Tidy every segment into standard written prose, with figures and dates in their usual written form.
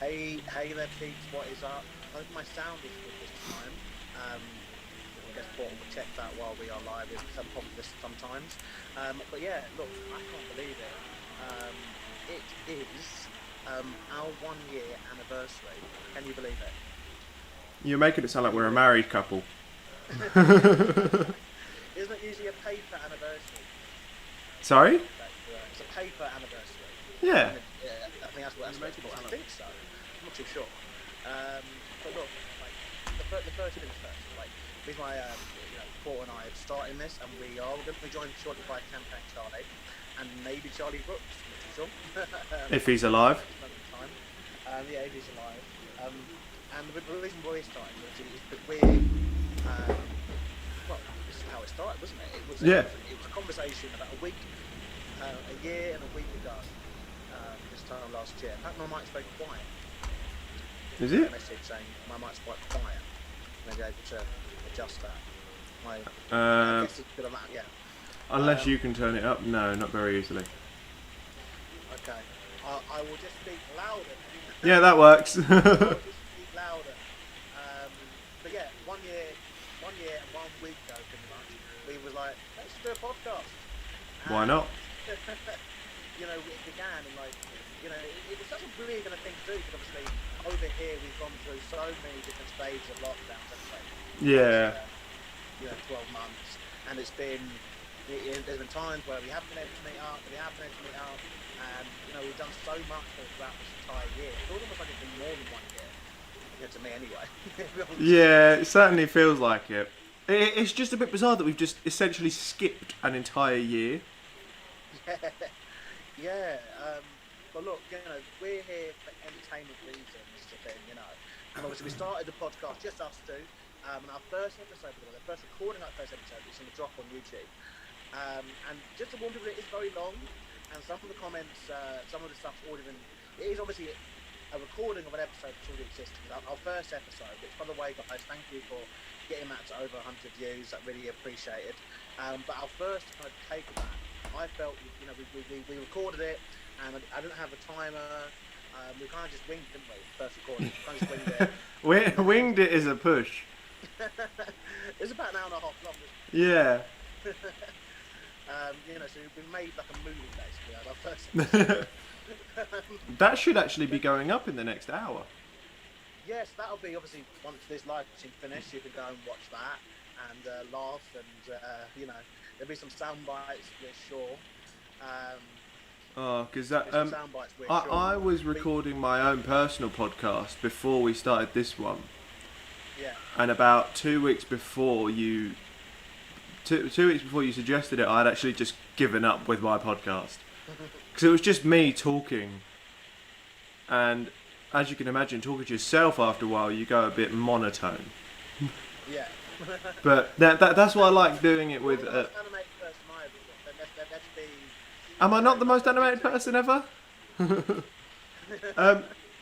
Hey there, peeps. What is up? I hope my sound is good this time. I guess Portal will check that while we are live. It's some problem with this sometimes. But yeah, look, I can't believe it. It is our 1 year anniversary. Can you believe it? You're making it sound like we're a married couple. Isn't it usually a paper anniversary? Sorry? It's a paper anniversary. Yeah. I think that's what it's called. I think so. I'm not too sure. But look, like the first things first. Like, with my Paul and I are starting this, and we're going to be joined shortly by Campaign Charlie, and maybe Charlie Brooks. I'm not too sure. If he's alive. Yeah, if he's alive. And the reason why we're starting is because we're well, this is how it started, wasn't it? It was a conversation about a year and a week ago. This time last year. In fact, my mic's very quiet. Is it? A message saying my mic's quite quiet. Maybe able to adjust that. I guess it's good on that, yeah. Unless you can turn it up. No, not very easily. Okay. I will just speak louder. Yeah, that works. I'll just speak louder. But yeah, 1 year and 1 week ago, pretty much, we was like, let's do a podcast. Why not? It began and it was such a brilliant thing to do because obviously over here we've gone through so many different stages of lockdowns, haven't we? Yeah. 12 months, and there's been times where we haven't been able to meet up, and we've done so much throughout this entire year. It feels almost like it's been more than 1 year, to me anyway. Yeah, it certainly feels like it. It's just a bit bizarre that we've just essentially skipped an entire year. Yeah. But look, we're here for entertainment reasons, and obviously we started the podcast, just us two, and our first episode, the first recording of that first episode, is going to drop on YouTube. And just to warn people, it is very long, and some of the comments, some of the stuff's already been. It is obviously a recording of an episode that's already existed. Our first episode, which, by the way, guys, thank you for getting that to over 100 views. I really appreciate it. But our first kind of take of that, I felt, we recorded it, and I didn't have a timer. We kind of just winged, didn't we? First recording, kind of just winged it. Winged it is a push. It's about an hour and a half long. Yeah. So we made like a movie basically out of our first episode. That should actually be going up in the next hour. Yes, that'll be obviously once this live stream finished. You can go and watch that and laugh, and there'll be some sound bites, we're sure. Because I was recording my own personal podcast before we started this one. Yeah. And about 2 weeks before you, 2 weeks before you suggested it, I'd actually just given up with my podcast because it was just me talking. And as you can imagine, talking to yourself after a while, you go a bit monotone. Yeah. But that's why I like doing it with. Am I not the most animated person ever?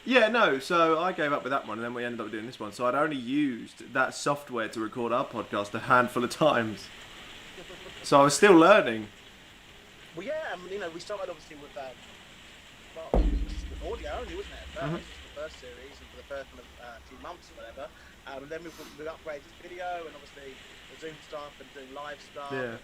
Yeah, no, so I gave up with that one, and then we ended up doing this one. So I'd only used that software to record our podcast a handful of times. So I was still learning. Well, yeah, we started obviously with audio only, wasn't it? At first, the first series, and for the first few months or whatever. And then we upgraded to video, and obviously the Zoom stuff and doing live stuff. Yeah.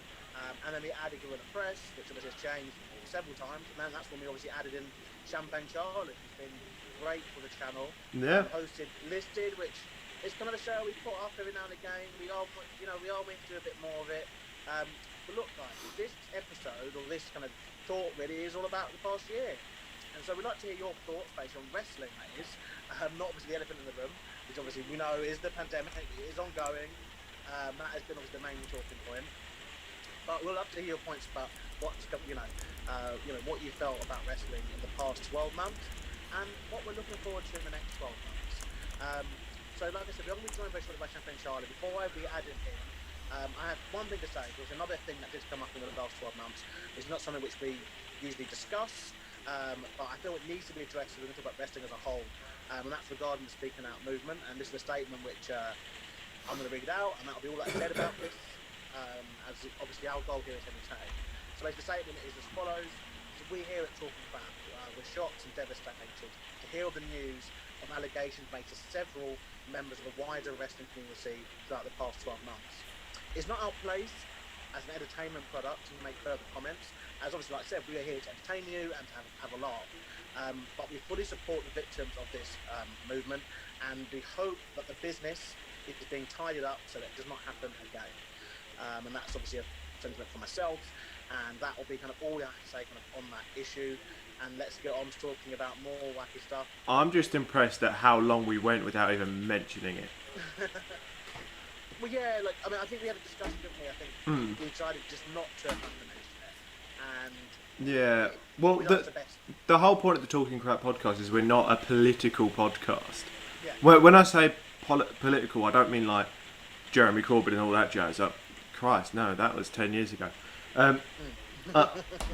And then we added Gorilla Press, which obviously has changed several times. And then that's when we obviously added in Champagne Charlie, who's been great for the channel. Yeah. Hosted Listed, which is kind of a show we put up every now and again. We are willing to do a bit more of it. But look, guys, this episode, or this kind of thought really is all about the past year. And so we'd like to hear your thoughts based on wrestling, that is. Not obviously the elephant in the room, which obviously we know is the pandemic, it is ongoing. That has been obviously the main talking point. But we'll love to hear your points about what you felt about wrestling in the past 12 months and what we're looking forward to in the next 12 months. So like I said, we're going to be joined very shortly by Champagne Charlie. Before I added him, I have one thing to say. There's another thing that did come up in the last 12 months. It's not something which we usually discuss, but I feel it needs to be addressed when we talk about wrestling as a whole. And that's regarding the Speaking Out movement. And this is a statement which I'm going to read it out, and that'll be all that I said about this. As obviously our goal here is entertain. So the statement is as follows. So we here at Talking Back, we're shocked and devastated to hear of the news of allegations made to several members of the wider wrestling community throughout the past 12 months. It's not our place as an entertainment product to make further comments, as obviously, like I said, we are here to entertain you and to have a laugh. But we fully support the victims of this movement, and we hope that the business is being tidied up so that it does not happen again. And that's obviously a sentiment for myself, and that will be kind of all we have to say kind of on that issue. And let's get on to talking about more wacky stuff. I'm just impressed at how long we went without even mentioning it. Well, yeah, like, I mean, I think we had a discussion, didn't we? I think we decided just not to mention it. And yeah, well, the whole point of the Talking Crap podcast is we're not a political podcast. Yeah. When I say political, I don't mean like Jeremy Corbyn and all that jazz. Christ, no, that was 10 years ago.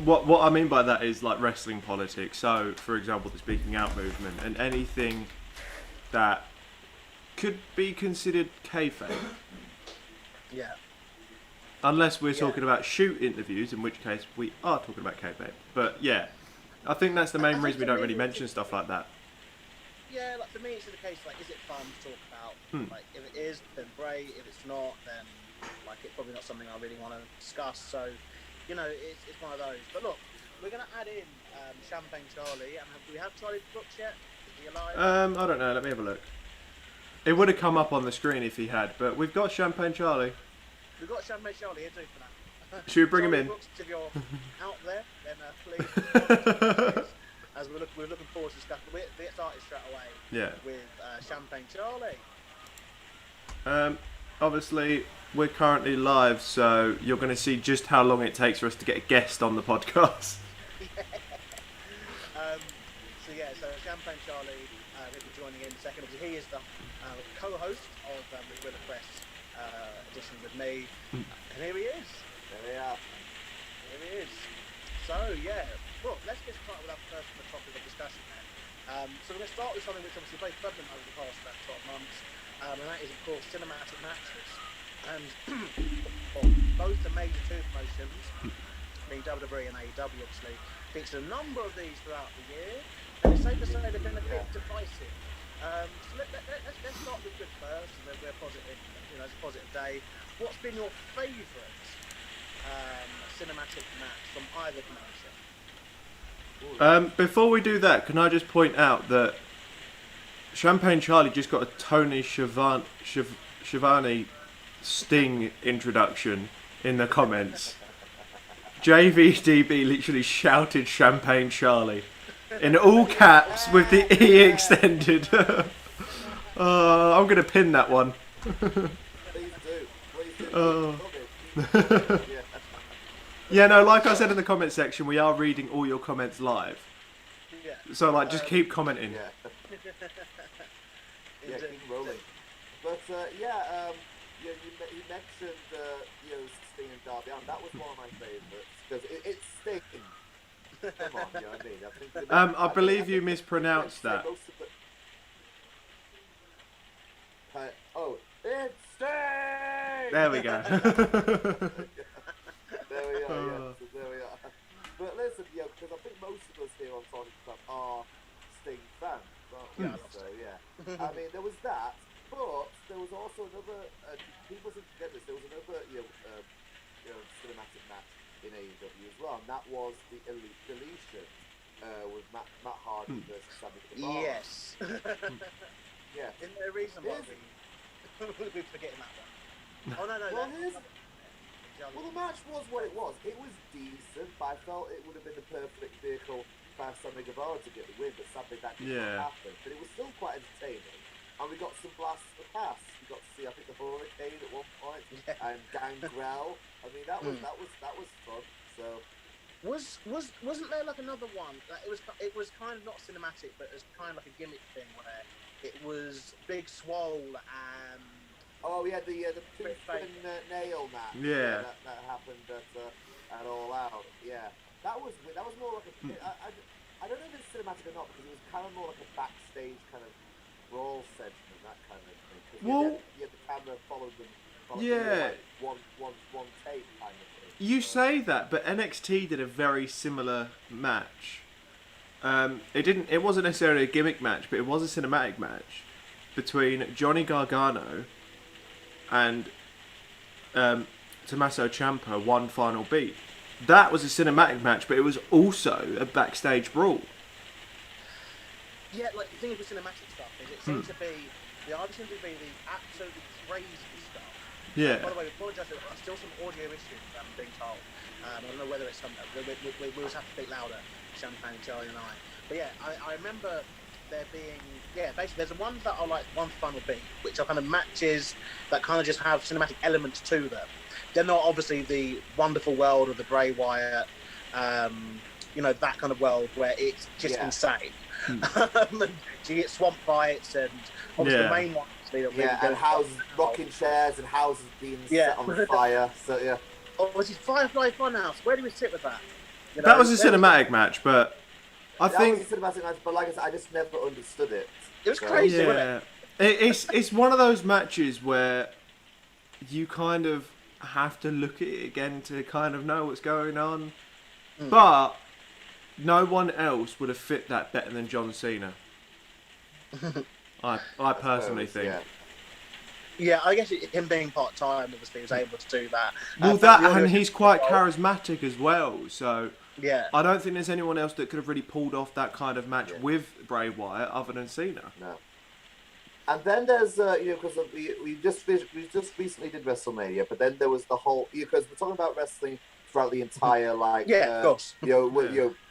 What I mean by that is like wrestling politics. So, for example, the Speaking Out movement and anything that could be considered kayfabe. Yeah. Unless we're talking about shoot interviews, in which case we are talking about kayfabe. But yeah, I think that's the main reason we don't really mention stuff like that. Yeah, like for me, it's the case like, is it fun to talk about? Like, if it is, then great. If it's not, then like it's probably not something I really want to discuss. So, you know, it's one of those. But look, we're gonna add in Champagne Charlie, and do we have Charlie booked yet? Is he alive? I don't know. Let me have a look. It would have come up on the screen if he had, but we've got Champagne Charlie. We've got Champagne Charlie here too for that. Should we bring him in? Books, if you're out there, then please. As we're looking forward to stuff. We get started straight away with Champagne Charlie. Obviously, we're currently live, so you're going to see just how long it takes for us to get a guest on the podcast. So Champagne Charlie will be joining in in a second. He is the co-host of the Gorilla Press edition with me. And here he is. There we are. Here he is. So, yeah. Well, let's get started with our first topic of discussion then. So we're going to start with something which obviously very prevalent over the past 12 months. And that is, of course, cinematic matches. And both the major two promotions, being WWE and AEW, obviously, featured a number of these throughout the year. And it's safe to say they've been a bit divisive. So let's start with good first. We're positive, you know, it's a positive day. What's been your favourite cinematic match from either promotion? Before we do that, can I just point out that Champagne Charlie just got a Tony Schiavone Sting introduction in the comments. JvDB literally shouted Champagne Charlie in all caps with the E extended. I'm going to pin that one. Please do. Yeah, no, like I said in the comment section, we are reading all your comments live. Yeah. So, like, just keep commenting. Yeah. Keep rolling. But, you mentioned, Sting and Darby Allin. That was one of my favourites. Because it's Sting. Come on, you know what I mean? I believe you mispronounced that. It's Sting! There we go. There we are, yeah. There we are. But listen, because I think most of us here on Talking Crap are Sting fans, aren't we? So, yeah. I mean, there was that, but there was also another, people seem to forget this, there was another, cinematic match in AEW as well, and that was the Elite Deletion with Matt Hardy versus Sammy Guevara. Yes. Yeah. Isn't there a reason why we're forgetting that one? Oh, no. Well, the match was what it was. It was decent, but I felt it would have been the perfect vehicle for Sammy Guevara to get the win, but sadly that did not happen. But it was still quite entertaining, and we got some blasts for pass. We got to see, I think, the Hurricane at one point, and Gangrel. I mean, that was fun. So wasn't there like another one? Like, it was kind of not cinematic, but it was kind of like a gimmick thing where it was Big Swole and. Oh, we had the tooth and nail match. Yeah. That happened at All Out. Yeah, that was more like a. I don't know if it's cinematic or not, because it was kind of more like a backstage kind of brawl session, that kind of thing. Well, you had the camera followed them. Yeah. Like one take kind of thing. You say that, but NXT did a very similar match. It wasn't necessarily a gimmick match, but it was a cinematic match between Johnny Gargano and Tommaso Ciampa. One final beat. That was a cinematic match, but it was also a backstage brawl. Yeah, like the thing with cinematic stuff is it seems to be the either seems to be the absolutely crazy stuff. Yeah. By the way, we apologise. There are still some audio issues. I'm being told. I don't know whether it's some. We'll just have to speak louder. Champagne, Charlie, and I. But yeah, I remember there being basically there's the ones that are like one final beat, which are kind of matches that kind of just have cinematic elements to them. They're not obviously the wonderful world of the Bray Wyatt, that kind of world where it's just insane. And you get swamp fights and obviously the main ones. And houses rocking chairs and houses being set on fire. So yeah. Oh, was it Firefly Funhouse? Where do we sit with that? That was a cinematic match, but I think was a cinematic match. But like I said, I just never understood it. It was crazy, wasn't it? It's one of those matches where you kind of have to look at it again to kind of know what's going on. But no one else would have fit that better than John Cena. I personally think. Yeah, I guess him being part-time, obviously, was able to do that. Well, and he's quite charismatic as well, so I don't think there's anyone else that could have really pulled off that kind of match with Bray Wyatt other than Cena. No. And then there's, because we just recently did WrestleMania, but then there was the whole, because we're talking about wrestling throughout the entire, of course.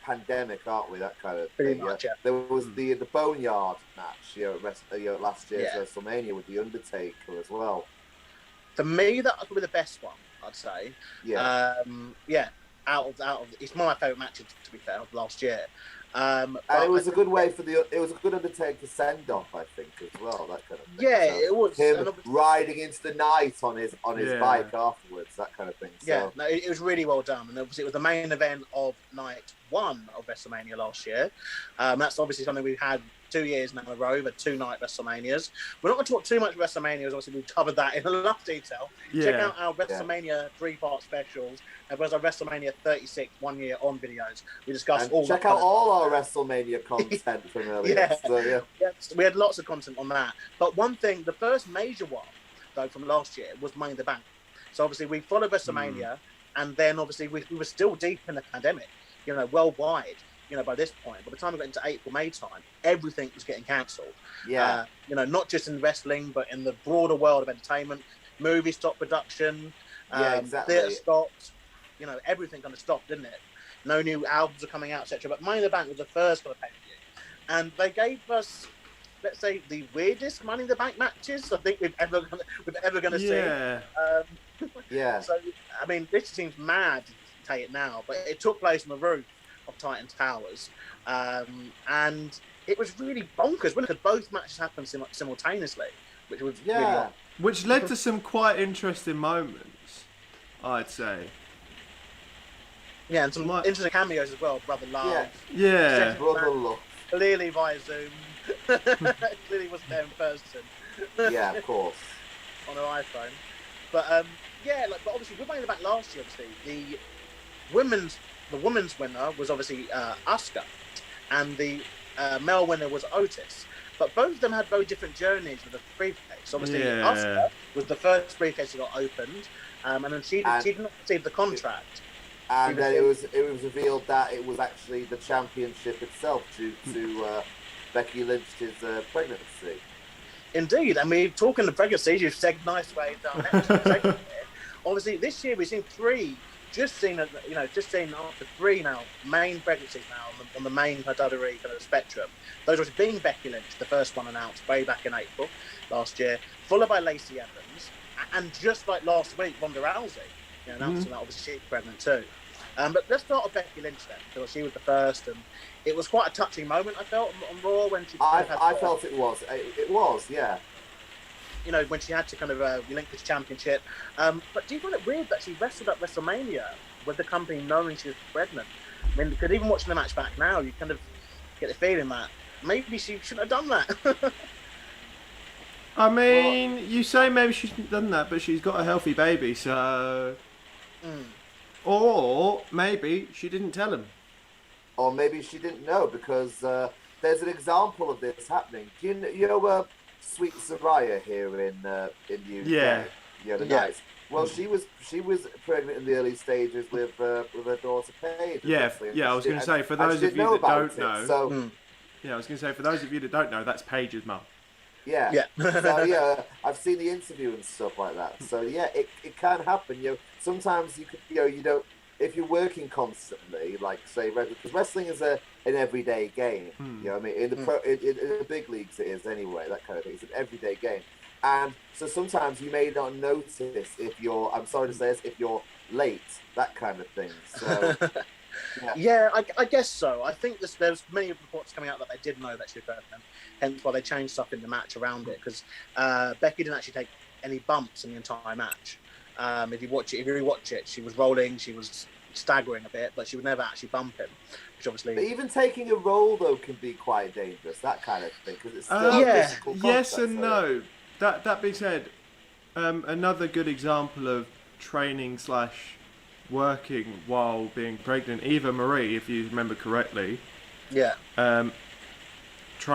Pandemic, aren't we? That kind of pretty thing. Much, yeah. There was the Boneyard match, last year's WrestleMania with the Undertaker as well. For me, that was probably the best one, I'd say. Yeah. Out of it's my favourite match to be fair of last year. And it was a good way it was a good Undertaker send off, I think, as well. That kind of thing. Yeah, so it was him riding into the night on his bike afterwards, that kind of thing. Yeah, no, it was really well done, and obviously it was the main event of night 1 of WrestleMania last year. That's obviously something we've had 2 years now in a row, but 2-night WrestleManias. We're not going to talk too much WrestleManias. Obviously, we've covered that in enough detail. Yeah. Check out our WrestleMania 3-part specials, as well as our WrestleMania 36 1 year on videos. We discussed all. Check out all our WrestleMania content from earlier. We had lots of content on that. But one thing, the first major one though from last year was Money in the Bank. So obviously we followed WrestleMania, and then obviously we were still deep in the pandemic, worldwide. By this point, by the time we got into April, May time, everything was getting cancelled. Yeah. Not just in wrestling, but in the broader world of entertainment. Movies stopped production. Exactly. Theatre stopped. Everything kind of stopped, didn't it? No new albums were coming out, etc. But Money in the Bank was the first kind of pay-per-view. And they gave us, let's say, the weirdest Money in the Bank matches I think we've ever going to see. So, I mean, this seems mad to tell it now, but it took place on the roof of Titan Towers, and it was really bonkers, because both matches happened simultaneously, which was really odd. Which led to some quite interesting moments, I'd say. Yeah, and some interesting cameos as well. Brother Love. Yeah. Brother Love. Clearly via Zoom. Clearly wasn't there in person. Yeah, of course. On her iPhone. But but obviously we were back last year. Obviously, the women's winner was obviously Asuka, and the male winner was Otis. But both of them had very different journeys with the briefcase. Obviously, Asuka was the first briefcase that got opened, and then she did not receive the contract. And then it was revealed that it was actually the championship itself due to Becky Lynch's pregnancy. Indeed, and we're talking the pregnancy. You've said nice way down there. Obviously, this year we've seen 3. Just seen after 3 now main pregnancies now on the main WWE kind of spectrum. Those were being Becky Lynch, the first one announced way back in April last year, followed by Lacey Evans, and just like last week, Ronda Rousey, announcing that obviously she's pregnant too. But let's start with Becky Lynch then, because she was the first, and it was quite a touching moment I felt on Raw when she. I felt it was. It was, yeah. When she had to kind of relinquish championship. But do you find it weird that she wrestled at WrestleMania with the company knowing she was pregnant? I mean, because even watching the match back now, you kind of get the feeling that maybe she shouldn't have done that. I mean, you say maybe she shouldn't have done that, but she's got a healthy baby, so... Or maybe she didn't tell him. or maybe she didn't know, because there's an example of this happening. Do you know Sweet Soraya here in the UK? Yeah. The Nights. Well, she was pregnant in the early stages with her daughter Paige. Yeah, I was going to say, for those of you that don't know, I was going to say, for those of you that don't know, that's Paige's mum. Yeah. So I've seen the interview and stuff like that. So yeah, it can happen. Sometimes you could, you don't, if you're working constantly, like say, because wrestling is an everyday game. You know what I mean? In the big leagues it is anyway. That kind of thing. It's an everyday game, and so sometimes you may not notice if you're. I'm sorry to say this, if you're late, that kind of thing. So. Yeah, I guess so. I think there's many reports coming out that they did know that she was pregnant, hence why they changed stuff in the match around it, because Becky didn't actually take any bumps in the entire match. If you rewatch it, she was rolling, she was staggering a bit, but she would never actually bump him, which obviously... But even taking a roll, though, can be quite dangerous, that kind of thing, because it's still a physical contact. Yes and no. That being said, another good example of training / working while being pregnant, Eva Marie, if you remember correctly. Yeah. Trying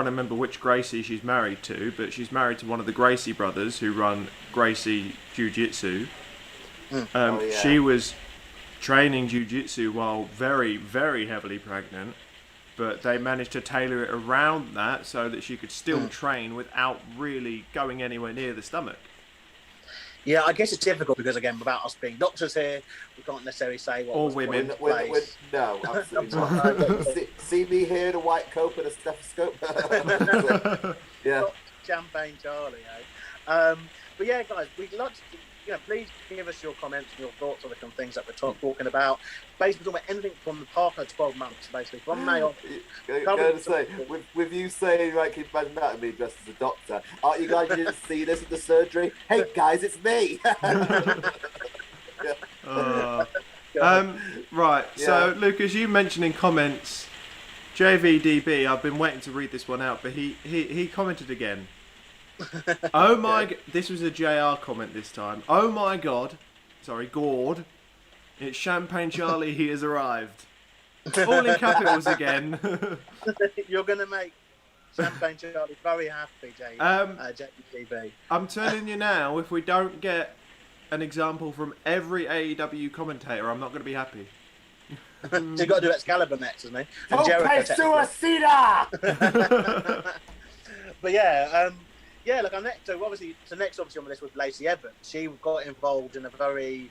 to remember which Gracie she's married to, but she's married to one of the Gracie brothers who run Gracie Jiu-Jitsu. She was training Jiu-Jitsu while very, very heavily pregnant, but they managed to tailor it around that so that she could still train without really going anywhere near the stomach. Yeah, I guess it's difficult because, again, without us being doctors here, we can't necessarily say what or women. No, absolutely not. See me here in a white coat and a stethoscope. Yeah. Champagne Charlie, eh? But yeah, guys, we'd like to, please give us your comments and your thoughts on the things that we're talking about. Basically, talking about anything from the Parker 12 months, basically, from May on. Going to say, with you saying, like, imagine that, me dressed as a doctor. Aren't you glad you didn't see this at the surgery? Hey, guys, it's me. Right, so, Lucas, you mentioned in comments, JvDB, I've been waiting to read this one out, but he commented again. Oh my! This was a JR comment this time. Oh my God! Sorry, Gord. It's Champagne Charlie. He has arrived. All in capitals again. You're gonna make Champagne Charlie very happy, JvDB. I'm telling you now, if we don't get an example from every AEW commentator, I'm not going to be happy. So you've got to do Excalibur next, isn't he? Okay, Suicida! But yeah. Yeah, look, next obviously on the list was Lacey Evans. She got involved in a very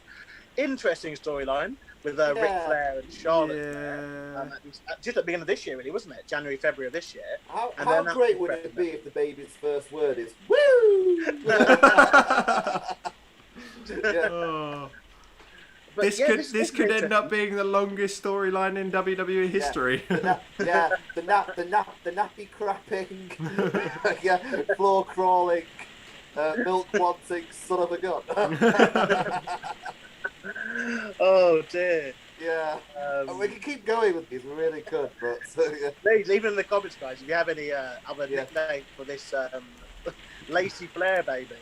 interesting storyline with Ric Flair and Charlotte. Just at the beginning of this year, really, wasn't it? January, February of this year. How great would it be if the baby's first word is "woo"? This could end up being the longest storyline in WWE history. The nappy crapping, floor crawling, milk wanting son of a gun. Oh dear. Yeah. We can keep going with these. We really could, but please, even in the comments, guys, if you have any other nickname for this Lacey Flair baby,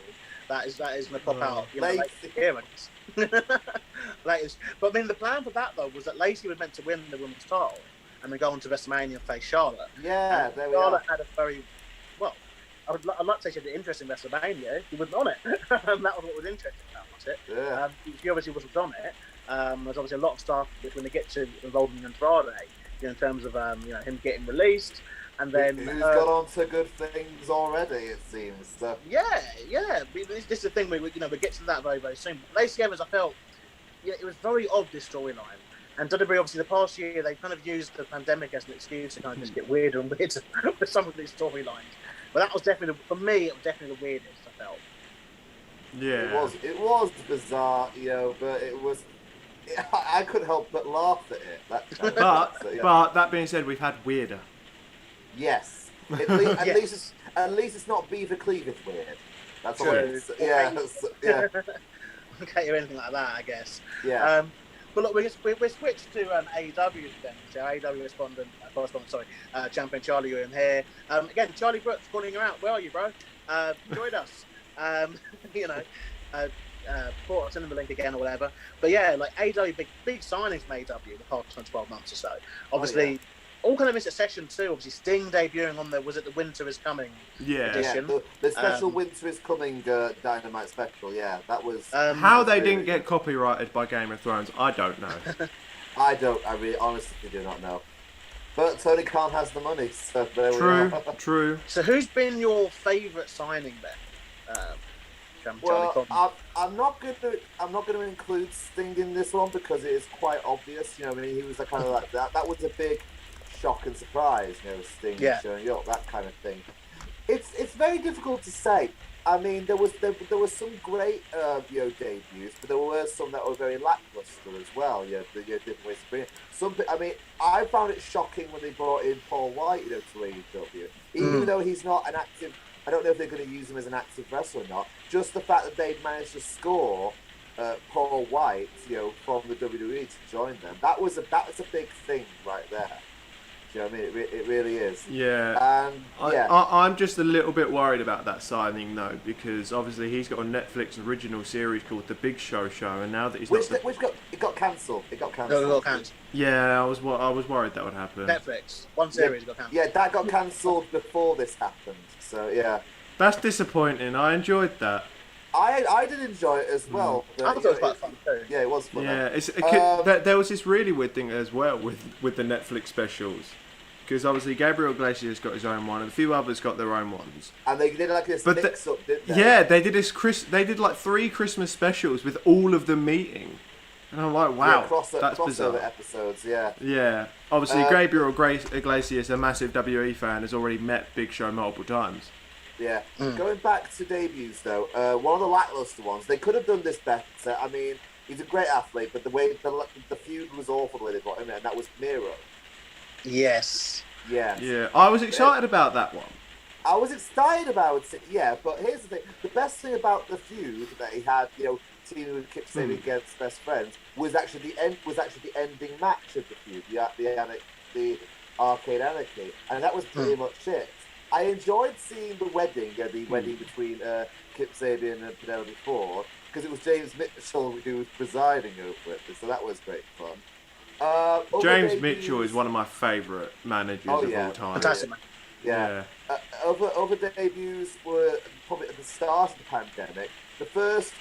that is going to pop out. Lacey appearance. But I mean, the plan for that though was that Lacey was meant to win the women's title and then go on to WrestleMania and face Charlotte. Yeah, there we are. Charlotte had a very I'd like to say she had an interesting WrestleMania. She wasn't on it. That was what was interesting about it. Yeah. She obviously wasn't on it. There's obviously a lot of stuff when they get to involving Andrade, in terms of him getting released. And then who's got on to good things already, it seems. So. Yeah. This is the thing we get to that very, very soon. But Lacey Evans, I felt, it was very odd, this storyline. And WWE, obviously, the past year, they kind of used the pandemic as an excuse to kind of just get weirder and weirder with some of these storylines. But that was definitely, for me, it was definitely the weirdest, I felt. Yeah. It was bizarre, but it was... I couldn't help but laugh at it. But that being said, we've had weirder. Yes. At least it's not Beaver Cleavage weird. That's all it is. Yeah. Okay, or anything like that, I guess. Yeah. But look, we're switched to AEW then. So AEW correspondent, Champion Charlie, you're in here. Again, Charlie Brooks calling you out. Where are you, bro? Join us. Send them the link again or whatever. But yeah, like AEW, big signings from AEW the past 12 months or so. Obviously, all kind of in succession too. Obviously, Sting debuting on the Winter is Coming edition. Yeah, the special Winter is Coming Dynamite special. Yeah, that was. How they didn't get copyrighted by Game of Thrones, I don't know. I really honestly do not know. But Tony Khan has the money, so there we are. True. So who's been your favourite signing then? Well, I'm not going to include Sting in this one because it is quite obvious. You know, I mean, he was kind of like that. That was a big shock and surprise. You know, Sting showing up, that kind of thing. It's very difficult to say. I mean, there was some great debuts, but there were some that were very lackluster as well. Different ways to bring it. I mean, I found it shocking when they brought in Paul White, to AEW, even though he's not an active. I don't know if they're going to use him as an active wrestler or not. Just the fact that they'd managed to score Paul White, from the WWE to join them, that was a big thing right there. Do you know what I mean? It really is. Yeah. And I'm just a little bit worried about that signing though, because obviously he's got a Netflix original series called The Big Show, and now that he's it got cancelled. No, it got cancelled. Yeah, I was worried that would happen. Netflix, one series got cancelled. Yeah, that got cancelled before this happened. So yeah. That's disappointing. I enjoyed that. I did enjoy it as well. I thought it was quite fun too. Yeah, it was fun. Yeah, there was this really weird thing as well with the Netflix specials, because obviously Gabriel Iglesias got his own one, and a few others got their own ones. And they did like this mix-up, didn't they? Yeah, they did this. They did like 3 Christmas specials with all of them meeting, and I'm like, wow, that's bizarre. Episodes, yeah. Yeah, obviously Gabriel Iglesias, a massive WE fan, has already met Big Show multiple times. Yeah. Going back to debuts though, one of the lackluster ones, they could have done this better. I mean, he's a great athlete, but the way the feud was awful the way they brought him in, and that was Miro. Yes. Yeah. Yeah, I was excited about that one. I was excited about it, yeah, but here's the thing. The best thing about the feud that he had, Cena and Kip Sabian against best friends, was actually the ending match of the feud, the Arcade Anarchy, and that was pretty much it. I enjoyed seeing the wedding between Kip Sabian and Penelope Ford, because it was James Mitchell who was presiding over it, so that was great fun. James Mitchell is one of my favourite managers of all time. Fantastic, man. Yeah. Other debuts were probably at the start of the pandemic. The first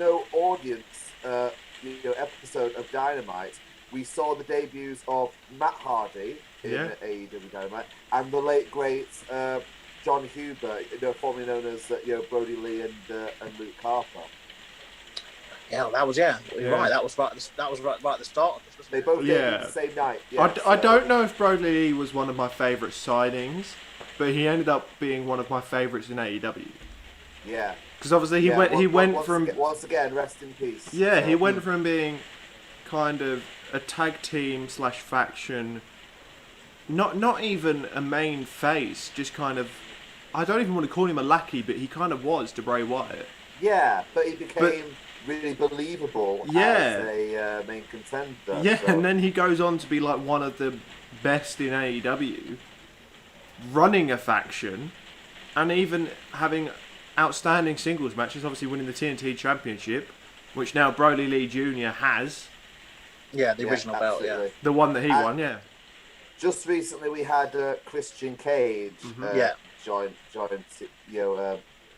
no audience episode of Dynamite, we saw the debuts of Matt Hardy in AEW Dynamite and the late great John Huber, formerly known as Brodie Lee and Luke Harper. Yeah, that was You're right. That was right at the start of this, wasn't it? They both debuted the same night. Yeah, I don't know if Brodie Lee was one of my favourite signings, but he ended up being one of my favourites in AEW. Yeah. Because obviously he went from once again, rest in peace. Yeah, he went from being kind of a tag team / faction, not even a main face, just kind of, I don't even want to call him a lackey, but he kind of was to Bray Wyatt. Yeah, but he became really believable as a main contender. Yeah, and then he goes on to be like one of the best in AEW, running a faction, and even having outstanding singles matches, obviously winning the TNT Championship, which now Brodie Lee Jr. has. Yeah, the original belt, the one that he won, Just recently we had Christian Cage join I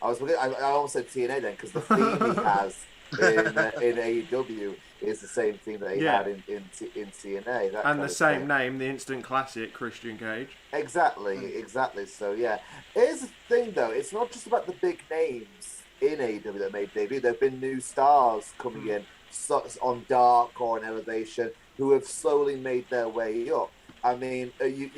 almost said TNA then, because the theme he has in AEW is the same theme that he had in TNA. And the same name, the instant classic, Christian Cage. Exactly. So, yeah. Here's the thing, though. It's not just about the big names in AEW that made debut. There have been new stars coming in on Dark or on Elevation who have slowly made their way up. I mean, you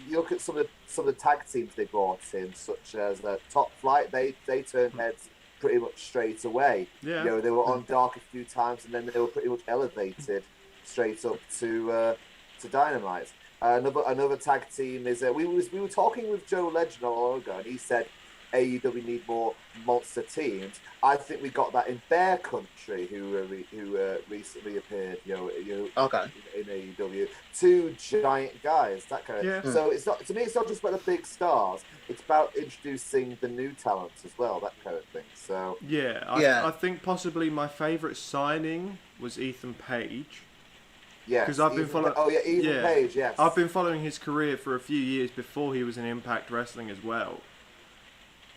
look at some of the tag teams they brought in, such as Top Flight. They turned heads pretty much straight away. Yeah. They were on Dark a few times, and then they were pretty much elevated straight up to Dynamite. Another tag team is we were talking with Joe Legend a while ago, and he said AEW need more monster teams. I think we got that in Bear Country, who recently appeared, in AEW. 2 giant guys, that kind of. So it's not, to me, it's not just about the big stars. It's about introducing the new talents as well, that kind of thing. So I think possibly my favourite signing was Ethan Page. Yes. Because I've been following. Oh yeah, Ethan Page. Yes. I've been following his career for a few years before he was in Impact Wrestling as well.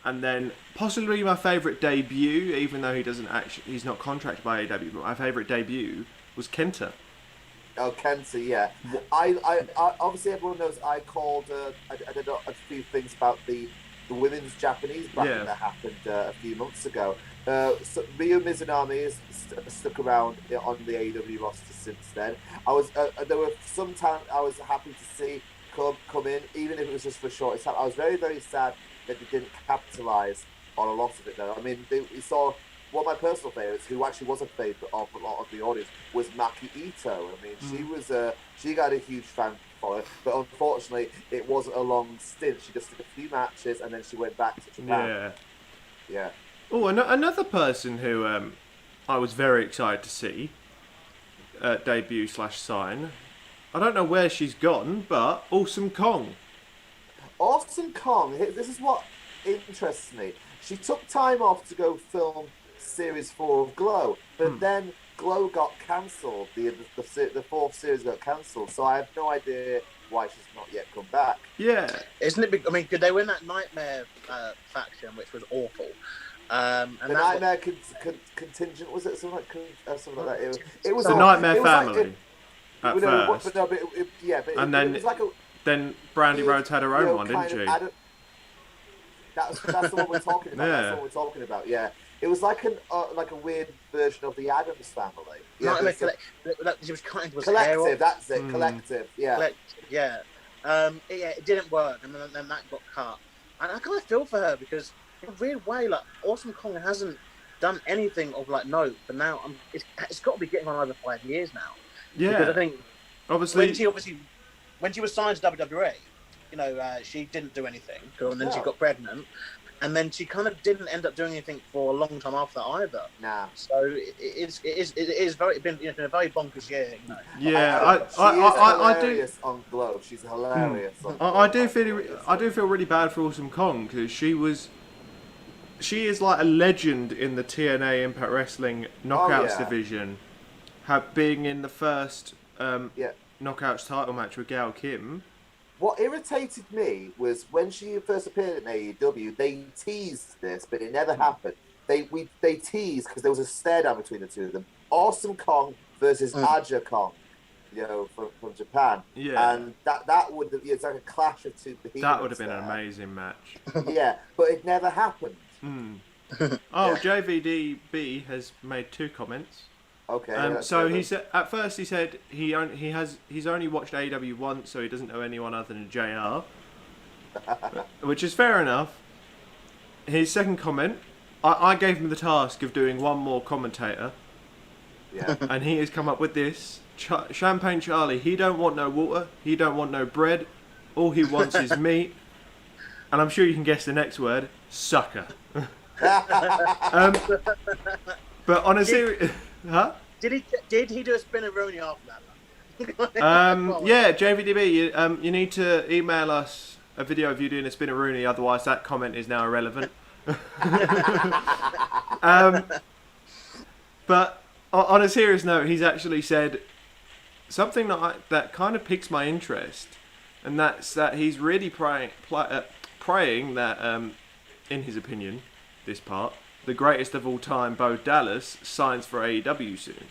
And then possibly my favourite debut, even though he's not contracted by AEW, but my favourite debut was Kenta. Oh, Kenta, yeah. I obviously everyone knows I called. I did a few things about the women's Japanese bracket that happened a few months ago. So Ryu Mizunami has stuck around on the AEW roster since then. There were some talent I was happy to see come in, even if it was just for a short time. I was very, very sad that they didn't capitalise on a lot of it, though. I mean, we saw one of my personal favourites, who actually was a favourite of a lot of the audience, was Maki Ito. I mean, she got a huge fan following, but unfortunately, it wasn't a long stint. She just did a few matches, and then she went back to Japan. Yeah. Oh, another person who I was very excited to see debut/sign. I don't know where she's gone, but Awesome Kong. Awesome Kong. This is what interests me. She took time off to go film Series 4 of Glow, but then Glow got cancelled. The fourth series got cancelled, so I have no idea why she's not yet come back. Yeah. Isn't it? I mean, did they win that Nightmare faction, which was awful? And the Nightmare Contingent, was it something like that? It was the Nightmare Family at first. But then it was like then Brandy Rhodes had her own one, didn't she? That's the one we're talking about. Yeah. That's what we're talking about. Yeah, it was like a weird version of the Addams Family. Yeah, she was cutting his Collective. hair off. That's it. Collective. Yeah. Collective, yeah. It didn't work, and then that got cut. And I kind of feel for her because, in a weird way, like Awesome Kong hasn't done anything of like note, but now it's got to be getting on over 5 years now. Yeah. Because I think obviously when she was signed to WWE, she didn't do anything, and then she got pregnant, and then she kind of didn't end up doing anything for a long time after that either. Nah. So it's been a very bonkers year. Yeah, I do. On Glow, she's hilarious. I do feel really bad for Awesome Kong because she is like a legend in the TNA Impact Wrestling Knockouts division, being in the first Knockouts title match with Gail Kim. What irritated me was when she first appeared in AEW, they teased this, but it never happened. They teased because there was a stare down between the two of them. Awesome Kong versus Aja Kong, from Japan. Yeah. And that would have, it's like a clash of two behemoths. That would have been an amazing match. Yeah, but it never happened. JvDB has made 2 comments. Okay. So he said at first he's only watched AEW once, so he doesn't know anyone other than JR, which is fair enough. His second comment, I gave him the task of doing one more commentator, and he has come up with this: Champagne Charlie. He don't want no water. He don't want no bread. All he wants is meat. And I'm sure you can guess the next word: sucker. But on a serious, huh? Did he do a spinneroonie after that? Yeah, JvDB, you need to email us a video of you doing a spinneroonie, otherwise that comment is now irrelevant. But on a serious note, he's actually said something that kind of piques my interest, and that's that he's really praying that, in his opinion, this part, the greatest of all time, Bo Dallas, signs for AEW soon.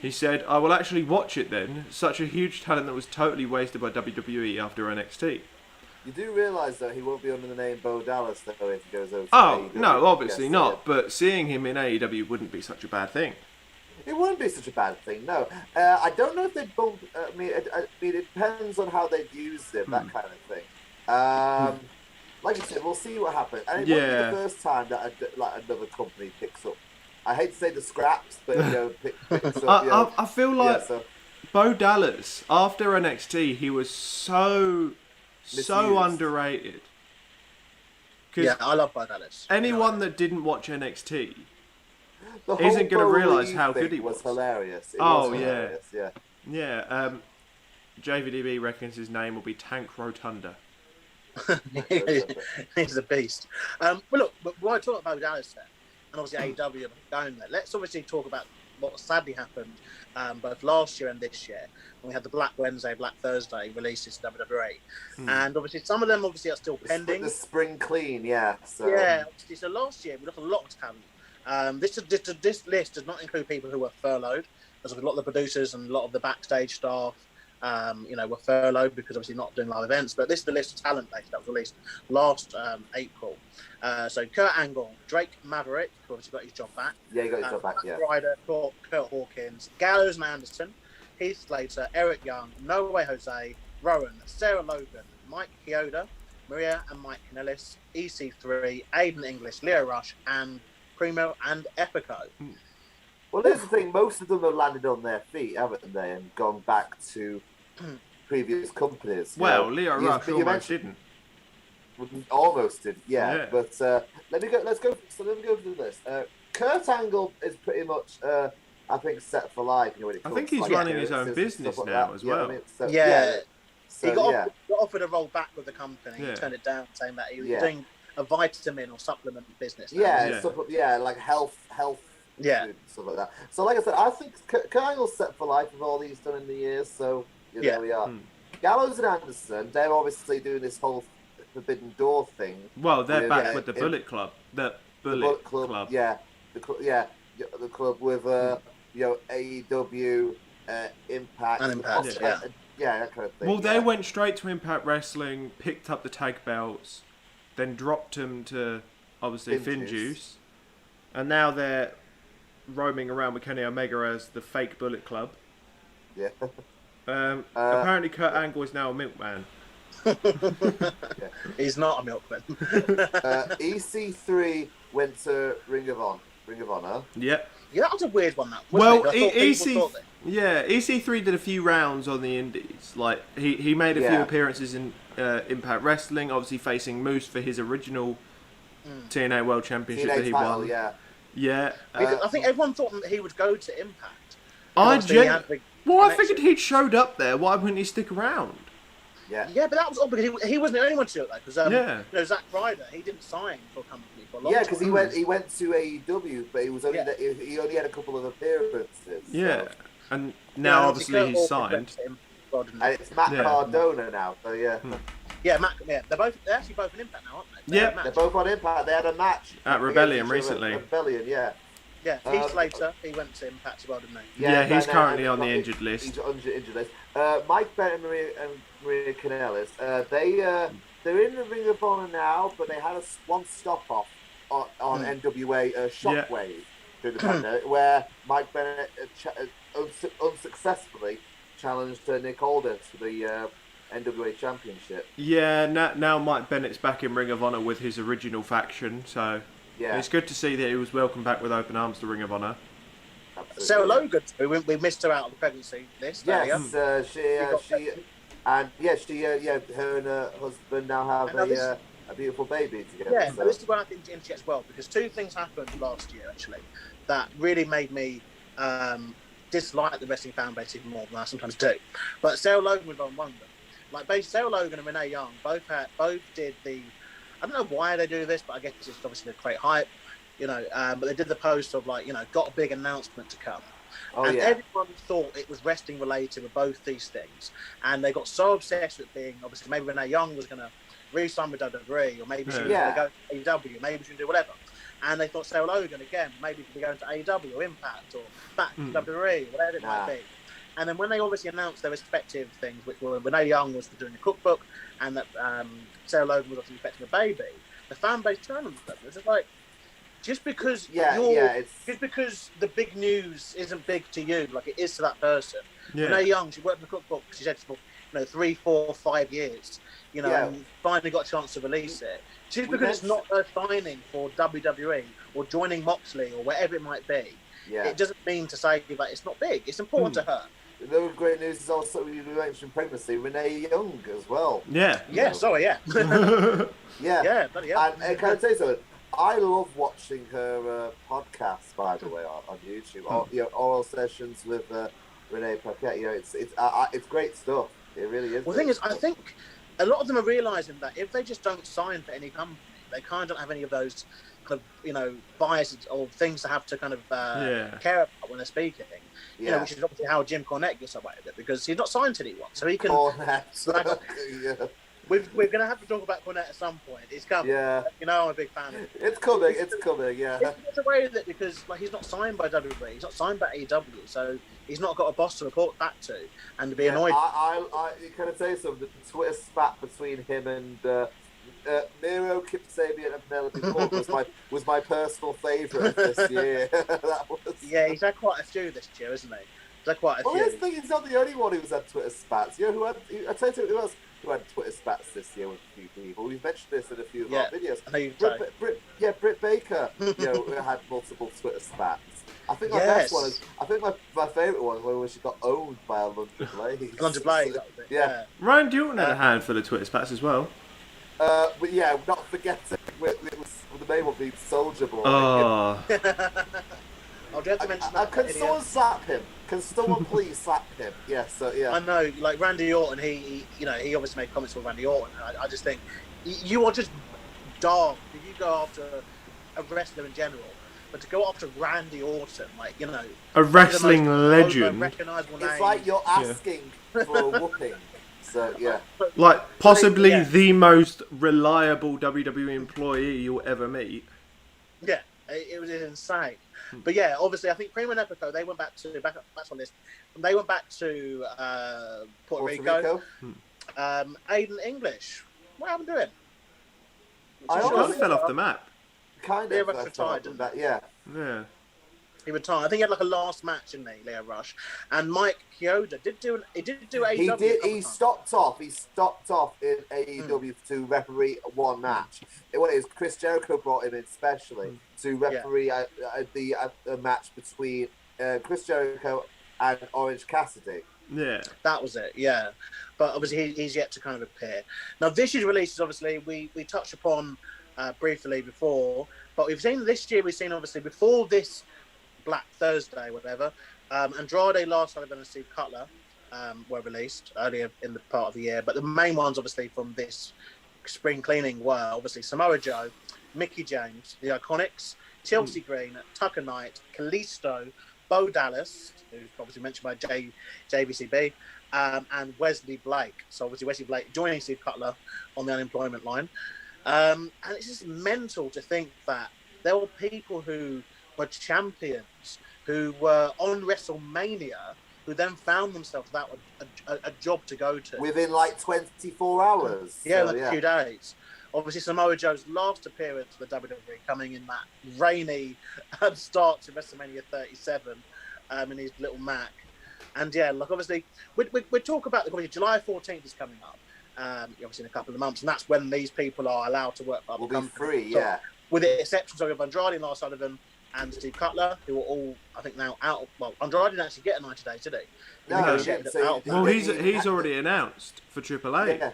He said, I will actually watch it then. Such a huge talent that was totally wasted by WWE after NXT. You do realise, though, he won't be under the name Bo Dallas, though, if he goes over to AEW. No, obviously not. But seeing him in AEW wouldn't be such a bad thing. It wouldn't be such a bad thing, no. I don't know if they'd bump... I mean, it depends on how they'd use him, that kind of thing. Like I said, we'll see what happens. And it won't be the first time that another company picks up. I hate to say the scraps, but picks up. I feel like Bo Dallas, after NXT, he was so underrated. Yeah, I love Bo Dallas. Anyone that didn't watch NXT isn't going to realise how good he was. Hilarious. Hilarious. Yeah. JvDB reckons his name will be Tank Rotunda. He's a beast. Well, look, but when I talk about Dallas there, and obviously AEW going there, let's obviously talk about what sadly happened both last year and this year, when we had the Black Wednesday, Black Thursday releases in WWE, and obviously some of them obviously are still pending. The spring clean, yeah. So. Yeah, obviously. So last year we lost a lot of talent. This list does not include people who were furloughed, as a lot of the producers and a lot of the backstage staff. Were furloughed because obviously not doing live events. But this is the list of talent data that was released last April. So Kurt Angle, Drake Maverick, who obviously got his job back. Yeah, he got his job back, Zack Ryder, Kurt Hawkins, Gallows and Anderson, Heath Slater, Eric Young, No Way Jose, Rowan, Sarah Logan, Mike Chioda, Maria and Mike Kanellis, EC3, Aiden English, Leo Rush, and Primo and Epico. Well, here's the thing. Most of them have landed on their feet, haven't they, and gone back to previous companies. Well, Leo Rush almost didn't. Almost did, yeah. But let's go through this. Kurt Angle is pretty much, I think, set for life. I think he's running his own business now as well. He got offered a role back with the company. He turned it down, saying that he was doing a vitamin or supplement business. Like health. Stuff like that. So, like I said, I think Kurt Angle's set for life with all these done in the years. So there we are. Gallows and Anderson, they're obviously doing this whole Forbidden Door thing. Well, they're back with the Bullet Club. The Bullet Club. Yeah, the club with AEW, Impact, and Impact. That kind of thing. Well, they went straight to Impact Wrestling, picked up the tag belts, then dropped them to obviously Finjuice, and now they're roaming around with Kenny Omega as the fake Bullet Club. Yeah. Apparently, Kurt Angle is now a milkman. He's not a milkman. EC3 went to Ring of Honor. Yep. Yeah, that was a weird one. EC3 did a few rounds on the Indies. Like he made a few appearances in Impact Wrestling, obviously facing Moose for his original TNA World Championship that he won. Yeah. I think everyone thought that he would go to Impact. I figured he'd showed up there. Why wouldn't he stick around? Yeah, but that was odd because he wasn't the only one to do it though. Because Zack Ryder, he didn't sign for a company for a long time. Yeah, because he went to AEW, but he was only he only had a couple of appearances. Yeah, and now obviously he's signed. And it's Matt Cardona now. So they're actually both in Impact now, aren't they? They're both on Impact. They had a match at Rebellion recently. Yeah, Heath Slater, he went to Impact as well, didn't he? Yeah, he's currently on the injured list. He's on the injured list. Mike Bennett and Maria Kanellis, they're in the Ring of Honor now, but they had one stop off on NWA Shockwave during the pandemic, where Mike Bennett unsuccessfully challenged Nick Aldis for the NWA Championship. Yeah, now Mike Bennett's back in Ring of Honor with his original faction, so it's good to see that he was welcomed back with open arms to Ring of Honor. Absolutely. Sarah Logan, we missed her out of the pregnancy list. Yes, her and her husband now have a beautiful baby together. Yeah, so this is where I think she gets well, because two things happened last year actually that really made me dislike the wrestling fan base even more than I sometimes do. But Sarah Logan was on one of them. Like basically Sarah Logan and Renee Young both did the. I don't know why they do this, but I guess it's obviously to create hype, but they did the post of got a big announcement to come. Everyone thought it was wrestling related with both these things. And they got so obsessed with being, obviously, maybe Renee Young was going to re-sign with WWE, or maybe she was going to go to AEW, maybe she would do whatever. And they thought Sarah Logan, again, maybe she could be going to AEW or Impact or back to WWE, whatever it might be. And then when they obviously announced their respective things, which were Renee Young was doing the cookbook, and that Sarah Logan was obviously expecting a baby, the fan base turned on them. It's just like, just because the big news isn't big to you, like it is to that person. Renee Young, she worked in the cookbook, she said for 3, 4, 5 years, and finally got a chance to release it. Just because it's not her signing for WWE or joining Moxley or whatever it might be, it doesn't mean to say that it's not big. It's important to her. The great news is also, you mentioned pregnancy, Renee Young as well. Yeah. Yeah, sorry, yeah. Yeah, bloody hell. And can I say something? I love watching her podcast, by the way, on YouTube. Oral sessions with Renee Paquette. It's great stuff. It really is. Well, the thing is, I think a lot of them are realising that if they just don't sign for any company, They kind of don't have any of those kind of, biases or things to have to kind of care about when they're speaking. Which is obviously how Jim Cornette gets away with it, because he's not signed to anyone, so he can. Cornette. We're going to have to talk about Cornette at some point. It's coming. Yeah. I'm a big fan of it. It's coming. It's coming. Yeah. It's away with it because he's not signed by WWE. He's not signed by AEW, so he's not got a boss to report back to and to be annoyed. I can I say something? The Twitter spat between him and Miro, Kip Sabian, and Penelope Ford was my personal favourite this year. That was. Yeah, he's had quite a few this year, isn't he? He's had quite a few. Well, here's the thing: he's not the only one who's had Twitter spats. I tell you who else who had Twitter spats this year with a few people. We've mentioned this in a few of our videos. I know you've Britt Baker, had multiple Twitter spats. I think my best one is. I think my favourite one was when she got owned by a London Blaze. London Blaze, yeah. Ryan Dewton had a handful of Twitter spats as well. But not forgetting it was the main one being Soldier Boy. Oh. I'll have to mention that. Can someone slap him? Can someone please slap him? Yes, I know, like Randy Orton, he obviously made comments with Randy Orton. I just think you are just daft if you go after a wrestler in general, but to go after Randy Orton, a wrestling legend. It's like you're asking for a whooping. So yeah, like possibly the most reliable WWE employee you'll ever meet. Yeah, it was insane. But yeah, obviously, I think Primo and Epico, they went back on this. They went back to Puerto Rico. Aiden English, what happened to him? I almost fell off the map. Kind of. Rush retired, didn't he? Yeah. He retired. I think he had like a last match, didn't he, Leo Rush? And Mike Chioda did do AEW. He stopped off in AEW to referee one match. It was Chris Jericho brought him in specially to referee the match between Chris Jericho and Orange Cassidy. Yeah, that was it. Yeah, but obviously he's yet to kind of appear. Now this year's release is obviously we touched upon briefly before, but we've seen obviously before this Black Thursday, whatever. Andrade, Lars Sullivan, and Steve Cutler were released earlier in the part of the year, but the main ones, obviously, from this spring cleaning were obviously Samoa Joe, Mickey James, the Iconics, Chelsea Green, Tucker Knight, Kalisto, Bo Dallas, who's obviously mentioned by JvDB, and Wesley Blake. So obviously Wesley Blake joining Steve Cutler on the unemployment line, and it's just mental to think that there were people who were champions who were on WrestleMania who then found themselves without a job to go to. Within like 24 hours. Yeah, a few days. Obviously, Samoa Joe's last appearance for the WWE coming in that rainy start to WrestleMania 37 in his little Mac. And yeah, like obviously, we talk about July 14th is coming up, obviously in a couple of months, and that's when these people are allowed to work for other companies. Will be free, so, with the exceptions of Andrade and Lars Sullivan and Steve Cutler, who are all, I think, now out. Well, Andrade didn't actually get a 90 days, did he? No, he's already announced for AAA.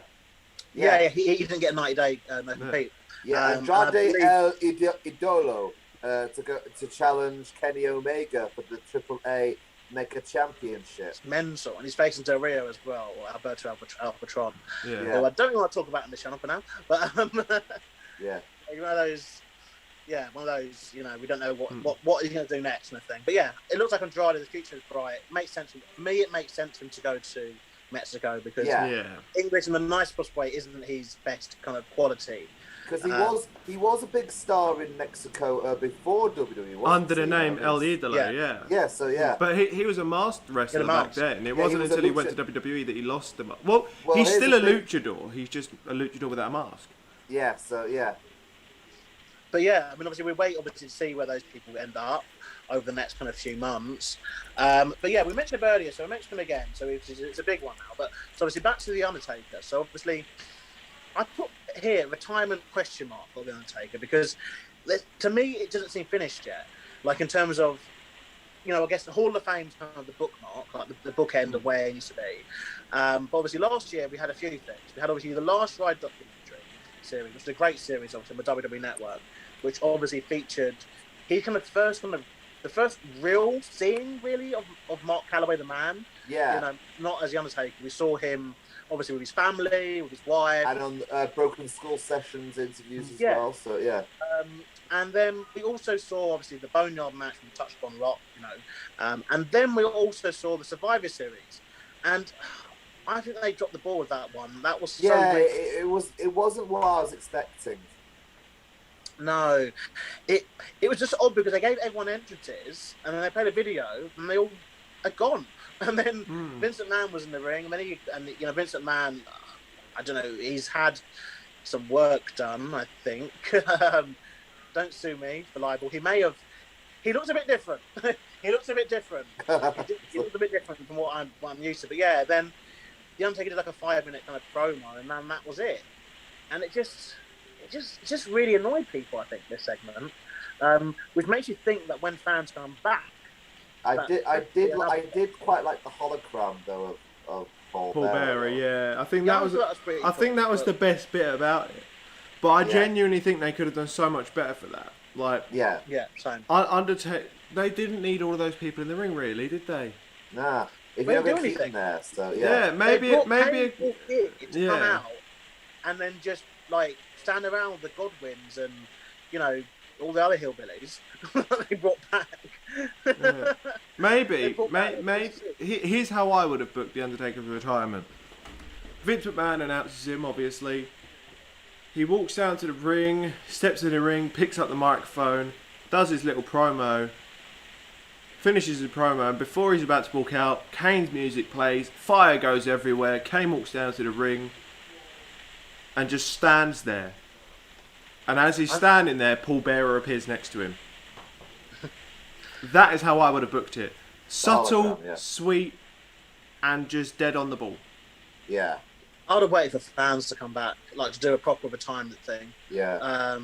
Yeah, he didn't get a 90-day no compete. Yeah, Andrade El Idolo to challenge Kenny Omega for the AAA Mega Championship. It's mental, and he's facing Del Rio as well, or Alberto Alpatron. Yeah. Who I don't want to talk about in the channel for now, but yeah, one of those, we don't know what he's going to do next and everything. But yeah, it looks like Andrade, the future is bright. It makes sense for me. It makes sense for him to go to Mexico because English in the nice plus way isn't his best kind of quality. Because he was a big star in Mexico before WWE. Under the name El Idolo, yeah. But he was a masked wrestler back then. It wasn't until he went to WWE that he lost the mask. Well, he's still a luchador. He's just a luchador without a mask. Yeah, so yeah. But yeah, I mean, obviously we wait obviously to see where those people end up over the next kind of few months. But yeah, we mentioned him earlier, so I mentioned him again. So it's a big one now. But so obviously back to the Undertaker. So obviously I put here retirement question mark for the Undertaker because to me it doesn't seem finished yet. Like in terms of, I guess the Hall of Fame's kind of the bookmark, like the bookend of where it used to be. But obviously last year we had a few things. We had obviously the Last Ride documentary series, which is a great series obviously on the WWE Network, which obviously featured the first real seeing really of Mark Calloway the Man. Yeah. Not as the Undertaker. We saw him obviously with his family, with his wife. And on Broken Skull Sessions interviews as Yeah. well. So, yeah. And then we also saw, obviously, the Boneyard match from Touched on Rock, and then we also saw the Survivor Series. And I think they dropped the ball with that one. That was so weird. It wasn't what I was expecting. No, it was just odd because they gave everyone entrances and then they played a video and they all are gone. And then Vincent Mann was in the ring, and then Vincent Mann, I don't know, he's had some work done, I think. Don't sue me for libel. He looks a bit different. He looks a bit different from what I'm used to. But yeah, then the Undertaker did like a 5-minute kind of promo, and then that was it. And it just really annoyed people, I think, this segment, which makes you think that when fans come back, I did quite like the hologram though of Paul Bearer. Yeah, I think that was the best bit about it. But I genuinely think they could have done so much better for that. Like, yeah, same. Undertaker, they didn't need all of those people in the ring, really, did they? Nah, if you ever keep them there, so maybe come out and then just like stand around with the Godwins and all the other hillbillies they brought back. Yeah. Maybe. Here's how I would have booked the Undertaker for retirement. Vince McMahon announces him, obviously. He walks down to the ring, steps in the ring, picks up the microphone, does his little promo, finishes his promo, and before he's about to walk out, Kane's music plays, fire goes everywhere, Kane walks down to the ring and just stands there. And as he's standing there, Paul Bearer appears next to him. That is how I would have booked it. Subtle, sweet, and just dead on the ball. Yeah. I would have waited for fans to come back, like to do a proper retirement thing. Yeah.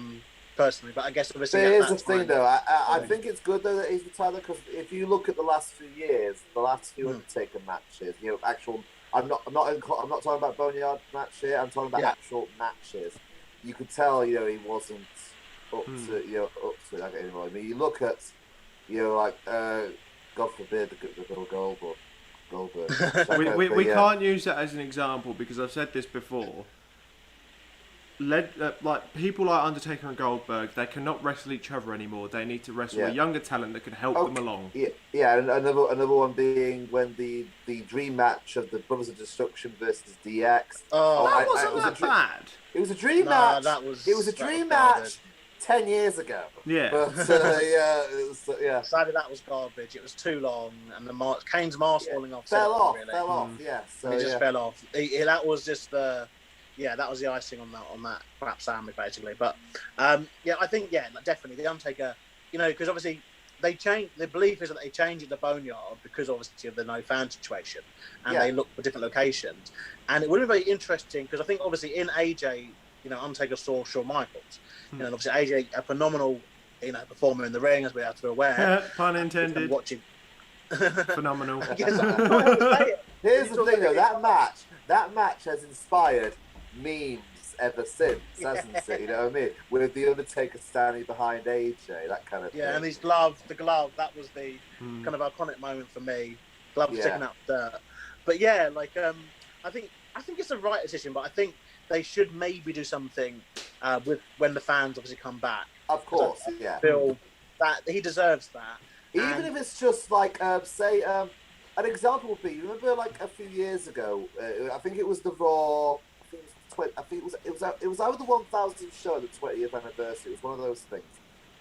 Personally, but I guess obviously. But here's the thing, though. I think it's good though that he's retired because if you look at the last few years, the last few Undertaker matches, actual. I'm not talking about Boneyard match here. I'm talking about actual matches. You could tell, he wasn't up to it. I mean, you look at, like God forbid the little Goldberg. We can't use that as an example because I've said this before. Like people like Undertaker and Goldberg, they cannot wrestle each other anymore. They need to wrestle a younger talent that can help them along. Yeah. And another one being when the dream match of the Brothers of Destruction versus DX. That wasn't that bad. It was a dream match. It was a dream match 10 years ago. Yeah. But Sadly, that was garbage. It was too long, and Kane's mask falling off. Fell off. Yeah. So it just fell off. That was just the. Yeah, that was the icing on that crap sandwich, basically. But I think definitely the Undertaker. Because obviously they changed. The belief is that they changed it to Boneyard because obviously of the no fan situation, and they look for different locations. And it would be very interesting because I think obviously in AJ, Undertaker saw Shawn Michaels, and obviously AJ a phenomenal, performer in the ring, as we have to be aware. Pun intended. Watching. Phenomenal. Here's the thing, though. That match has inspired memes ever since, hasn't it? You know what I mean? With the Undertaker standing behind AJ, that kind of thing. Yeah, and his glove, that was the kind of iconic moment for me. Glove sticking up dirt. But yeah, I think it's the right decision, but I think they should maybe do something with when the fans obviously come back. Of course, I feel that he deserves that. Even if it's just like, say, an example would be, you remember like a few years ago, I think it was the Raw. I think it was over the 1000th show, the 20th anniversary. It was one of those things.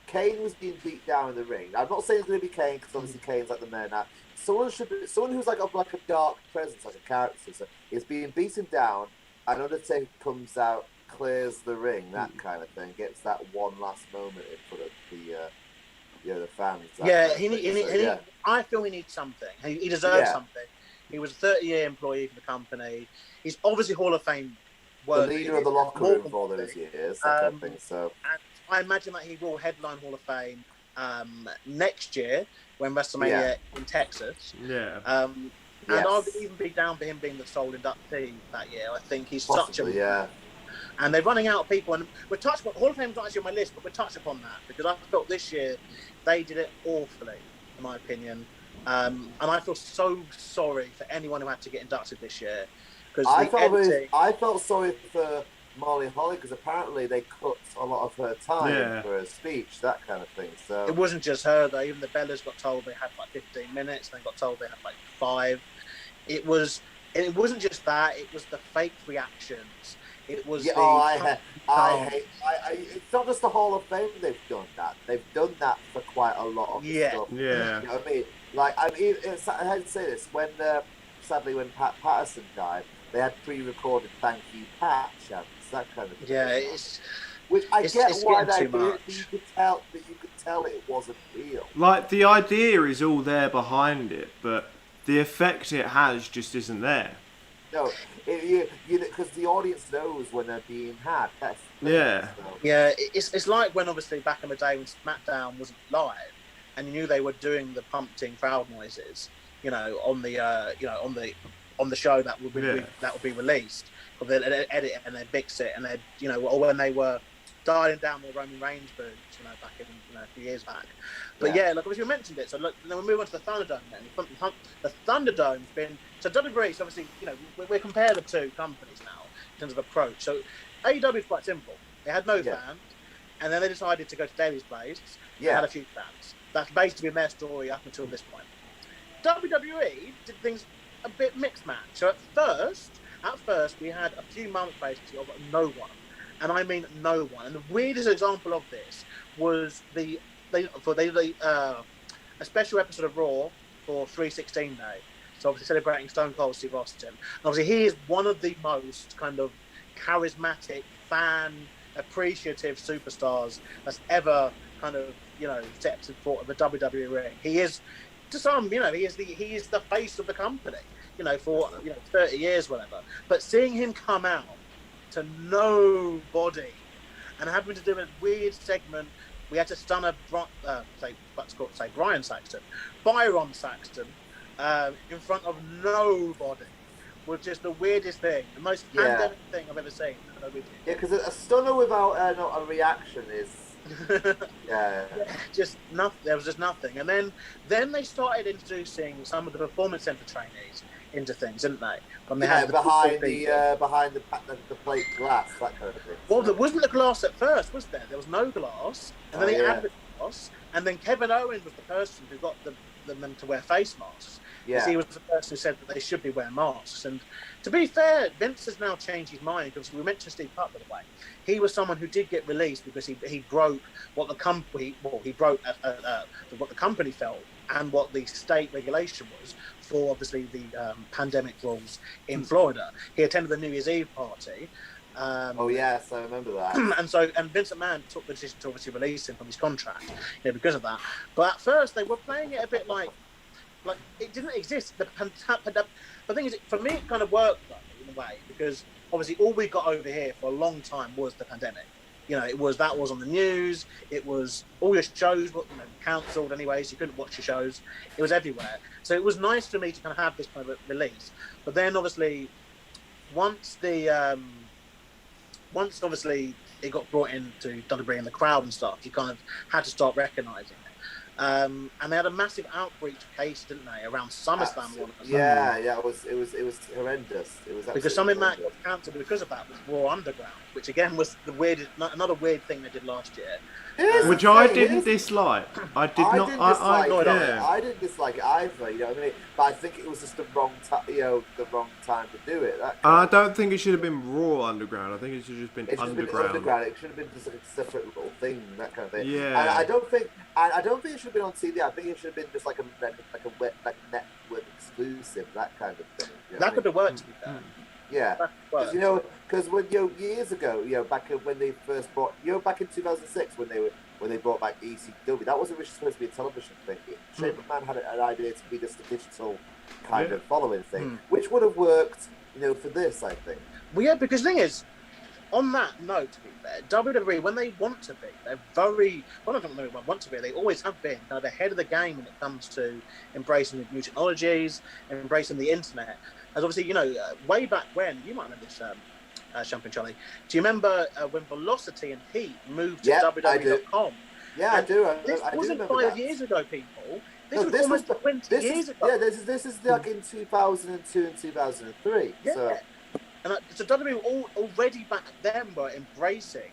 Kane was being beat down in the ring. I'm not saying it's going to be Kane because obviously Kane's like the man now. Someone who's like of like a dark presence, like a character. So is being beaten down, and Undertaker comes out, clears the ring, that kind of thing. Gets that one last moment in front of the fans. I feel he needs something. He deserves something. He was a 30-year employee for the company. He's obviously Hall of Fame. The leader of the locker room for all those years, that kind of thing. So, and I imagine that he will headline Hall of Fame next year when WrestleMania in Texas. Yeah. And I would even be down for him being the sole inductee that year. I think he's such a. And they're running out of people, and we're touched. Hall of Fame's not actually on my list, but we're touched upon that because I felt this year they did it awfully, in my opinion. And I feel so sorry for anyone who had to get inducted this year. because the editing. I felt sorry for Molly Holly because apparently they cut a lot of her time for her speech, that kind of thing. So it wasn't just her though. Even the Bellas got told they had like 15 minutes, and they got told they had like 5. It wasn't just that. It was the fake reactions. It was I hate. It's not just the Hall of Fame. They've done that. They've done that for quite a lot of stuff. Yeah. You know what I mean? Like I had to say this when sadly when Pat Patterson died, they had pre-recorded "Thank You, Pat" chants, that kind of thing. Yeah, which I get why they did it. You could tell it wasn't real. Like the idea is all there behind it, but the effect it has just isn't there. No, because the audience knows when they're being had. Yeah, it's like when obviously back in the day when SmackDown wasn't live, and you knew they were doing the pumping crowd noises, you know, on the on the show that would be released, or they'd edit it and they'd mix it, and they'd, you know, or when they were dialing down the Roman Reigns boots, you know, back in, you know, a few years back. But yeah, like obviously you mentioned it, so look, then we move on to the Thunderdome. Then the Thunderdome's been so WWE. So obviously, you know, we compare the two companies now in terms of approach. So AEW is quite simple. They had no fans, and then they decided to go to Daily's place. They had a few fans. That's basically been their story up until this point. WWE did things a bit mixed match. So at first we had a few months basically of no one, and I mean no one. And the weirdest example of this was a special episode of Raw for 316 Day. So obviously celebrating Stone Cold Steve Austin. And obviously he is one of the most kind of charismatic, fan appreciative superstars that's ever kind of, you know, stepped in front of the WWE ring. He is, to some, you know, he is the face of the company, you know, for, you know, 30 years, whatever. But seeing him come out to nobody and having to do a weird segment, we had to stun Byron Saxton, in front of nobody, was just the weirdest thing, the most pandemic thing I've ever seen. Yeah, because a stunner without a reaction is just nothing. There was just nothing, and then they started introducing some of the performance center trainees into things, didn't they? When they had behind the plate glass, that kind of thing. Well, there wasn't the glass at first, was there? There was no glass, and then they added the glass, and then Kevin Owens was the person who got them to wear face masks. Yeah. He was the person who said that they should be wearing masks. And to be fair, Vince has now changed his mind, because we mentioned Steve Putt, by the way. He was someone who did get released because he broke what the company what the company felt and what the state regulation was for obviously the pandemic rules in Florida. He attended the New Year's Eve party. Yes, I remember that. And Vince McMahon took the decision to obviously release him from his contract, you know, because of that. But at first they were playing it a bit like it didn't exist. The thing is, for me, it kind of worked though, in a way, because obviously all we got over here for a long time was the pandemic. You know, that was on the news. It was all your shows were, you know, cancelled anyways. You couldn't watch your shows. It was everywhere. So it was nice for me to kind of have this kind of release. But then obviously, once obviously it got brought into WWE and the crowd and stuff, you kind of had to start recognising it. And they had a massive outreach case, didn't they, around SummerSlam? It was horrendous. It was because something that got cancelled because of that was Raw Underground, which again was another weird thing they did last year. Which I didn't dislike. I didn't dislike it either. You know what I mean? But I think it was just the wrong time to do it. I don't think it should have been Raw Underground. I think it should have just been Underground. It should have been just like a separate little thing, that kind of thing. Yeah. And I don't think it should have been on TV. I think it should have been just like a network exclusive, that kind of thing. You know that could have worked, to be fair. Yeah, because when years ago, back when they first brought, back in 2006 when they brought back ECW, that wasn't really supposed to be a television thing. Shane McMahon had an idea to be just a digital kind of following thing, which would have worked, for this, I think. Well, yeah, because the thing is, on that note, to be fair, WWE, when they want to be, they're very, well, not when they want to be, they always have been kind of ahead of the game when it comes to embracing new technologies and embracing the internet. As obviously, way back when, you might remember this, Champion Charlie. Do you remember when Velocity and Heat moved to WWE.com? Yeah, I do. This wasn't 5 years ago, people. This was almost 20 years ago. Yeah, this is like in 2002 and 2003. Yeah. So. And so WWE already back then were embracing,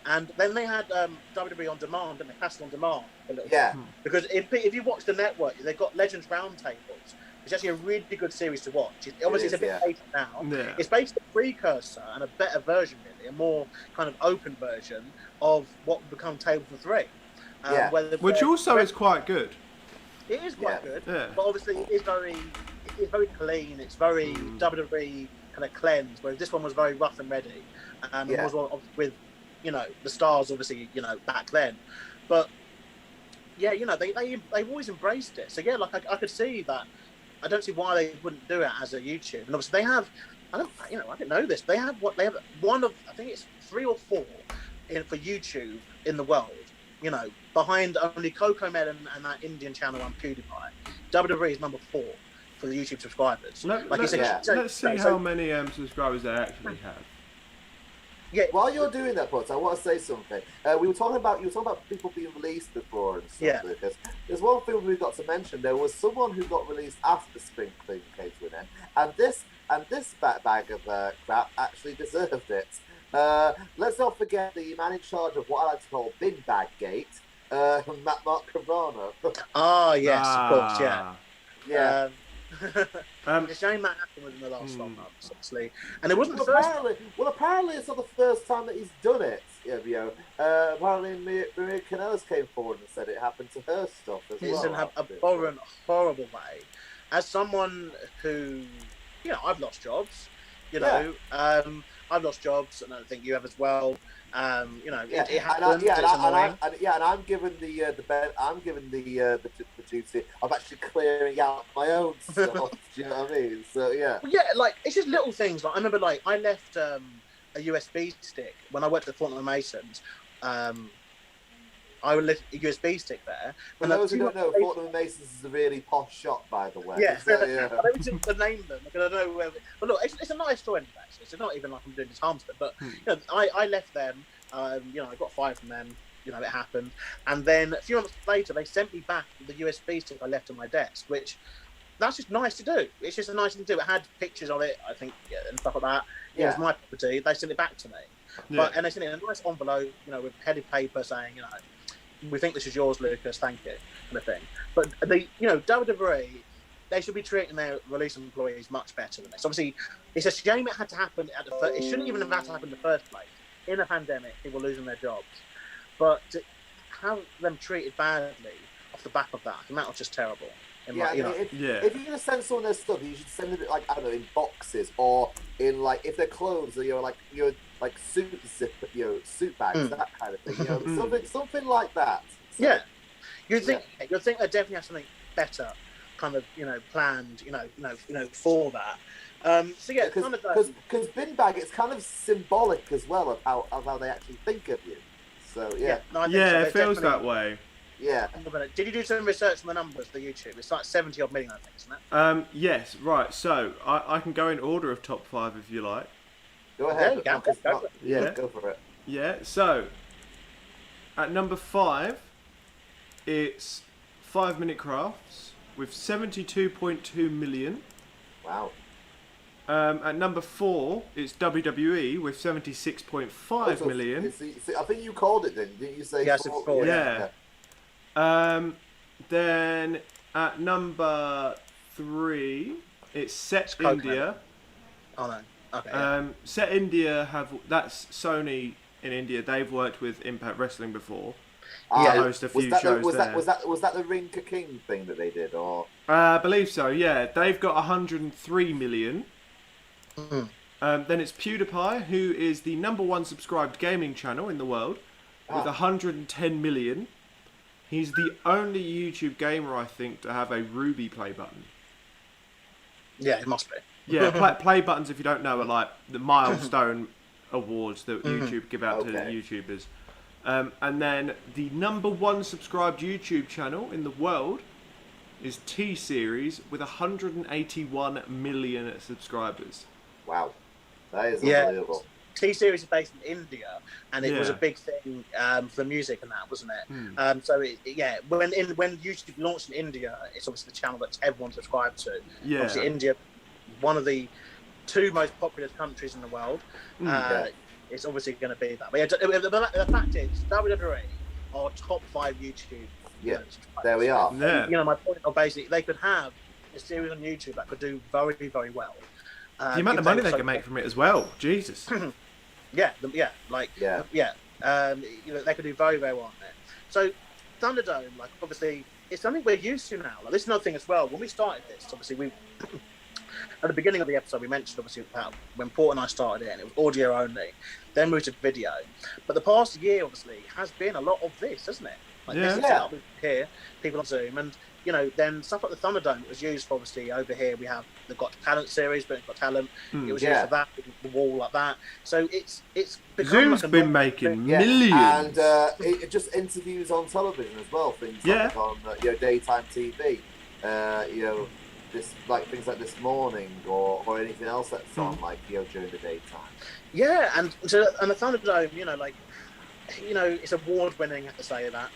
and then they had WWE on demand, didn't they? Passed on demand a little bit. Because if you watch the network, they've got Legends Roundtables. It's actually a really good series to watch. It's a bit dated now. Yeah. It's basically a precursor and a better version, really, a more kind of open version of what would become Table for Three. Which also is quite good. It is quite good, yeah. but obviously it's very clean. It's very WWE kind of cleansed, whereas this one was very rough and ready, and it was with, you know, the stars obviously, you know, back then, but yeah, you know, they've always embraced it. So yeah, like I could see that. I don't see why they wouldn't do it as a YouTube. And obviously they have, I didn't know this. They have one of, I think it's 3 or 4 for YouTube in the world. You know, behind only Coco Melon and that Indian channel and PewDiePie. WWE is number 4 for the YouTube subscribers. Let's see how many subscribers they actually have. Yeah. While you're doing that, Potts, I want to say something. You were talking about people being released before and stuff, Lucas. There's one thing we got to mention. There was someone who got released after Spring Clean came to an end, and this bag of crap actually deserved it. Let's not forget the man in charge of what I like to call Bin Bag Gate, Mark Cabrano. Oh yes, of course, yeah. It's a shame that happened within the last 12 months, obviously. And it wasn't apparently it's not the first time that he's done it. Apparently Maria Kanellis came forward and said it happened to her stuff as well. It's an abhorrent, horrible way. As someone who, you know, I've lost jobs. You know, I've lost jobs, and I think you have as well. You know, it happens. And I'm given the duty of actually clearing out my own stuff. Do you know what I mean? So yeah. Well, yeah, like it's just little things. Like I remember, like I left a USB stick when I worked at Fortnum and Masons. I would left a USB stick there. For those who don't know, Fortnum and Masons is a really posh shop, by the way. Yeah, so, I don't need to name them because I don't know where. But look, it's a nice store anyway. It's not even like I'm doing this harm to them. But you know, I left them. You know, I got fired from them. You know, it happened. And then a few months later, they sent me back the USB stick I left on my desk, which that's just nice to do. It's just a nice thing to do. It had pictures of it, I think, and stuff like that. It was my property. They sent it back to me. And they sent it in a nice envelope, you know, with headed paper saying, you know, we think this is yours, Lucas. Thank you, kind of thing. But you know, WWE, they should be treating their release employees much better than this. Obviously, it's a shame it had to happen at the first. It shouldn't even have had to happen in the first place. In a pandemic, people losing their jobs, but to have them treated badly off the back of that, and that was just terrible. If you're gonna send someone their stuff, you should send it like, I don't know, in boxes or in like, if they're clothes, or you're like suit zip, suit bags, that kind of thing. Something like that. So, yeah, you'd think they definitely have something better, kind of, you know, planned, you know, for that. So yeah, because bin bag, it's kind of symbolic as well of how they actually think of you. So yeah, it feels that way. Yeah. Did you do some research on the numbers for YouTube? It's like 70 odd million, I think, isn't it? Yes, right. So I can go in order of top 5 if you like. Go ahead. Go for it. Yeah. So at number 5, it's 5 Minute Crafts with 72.2 million. Wow. At number 4, it's WWE with 76.5 million. See, I think you called it then, didn't you say? Yes, 4? Yeah. Then at number 3, it's Set India. Oh no. Okay. Set India that's Sony in India. They've worked with Impact Wrestling before. To host a few shows there. Was that the Ring Ka King thing that they did, or? I believe so. Yeah, they've got 103 million. Then it's PewDiePie, who is the number 1 subscribed gaming channel in the world, with 110 million. He's the only YouTube gamer, I think, to have a Ruby play button. Yeah, it must be. Yeah, play buttons, if you don't know, are like the milestone awards that YouTube give out to YouTubers. And then the number 1 subscribed YouTube channel in the world is TSeries with 181 million subscribers. Wow, that is unbelievable. TSeries is based in India, and it was a big thing for music and that, wasn't it? So when YouTube launched in India, it's obviously the channel that everyone subscribed to. Yeah. Obviously, India, one of the two most populous countries in the world. Yeah. It's obviously going to be that. But yeah, the fact is, WWE are top 5 YouTube. Yeah, there we are. Yeah. You know, my point of basically, they could have a series on YouTube that could do very, very well. The amount of money they can make from it as well. Jesus. Yeah. Yeah. You know, they could do very, very well on it. So, Thunderdome, like, obviously, it's something we're used to now. Like, this is another thing as well. When we started this, obviously, we at the beginning of the episode, we mentioned obviously about when Port and I started it, and it was audio only, then moved to video. But the past year, obviously, has been a lot of this, hasn't it? Like, this is setup here, people on Zoom, and you know, then stuff like the Thunderdome was used for, obviously, over here we have the Got Talent series, Britain's Got Talent. It was used for that, the wall like that. So it's become Zoom's like been making millions. And it just interviews on television as well, things like on daytime TV. You know, this like things like This Morning or anything else that's on like during the daytime. Yeah, and the Thunderdome, you know, like, you know, it's award winning. I have to say that.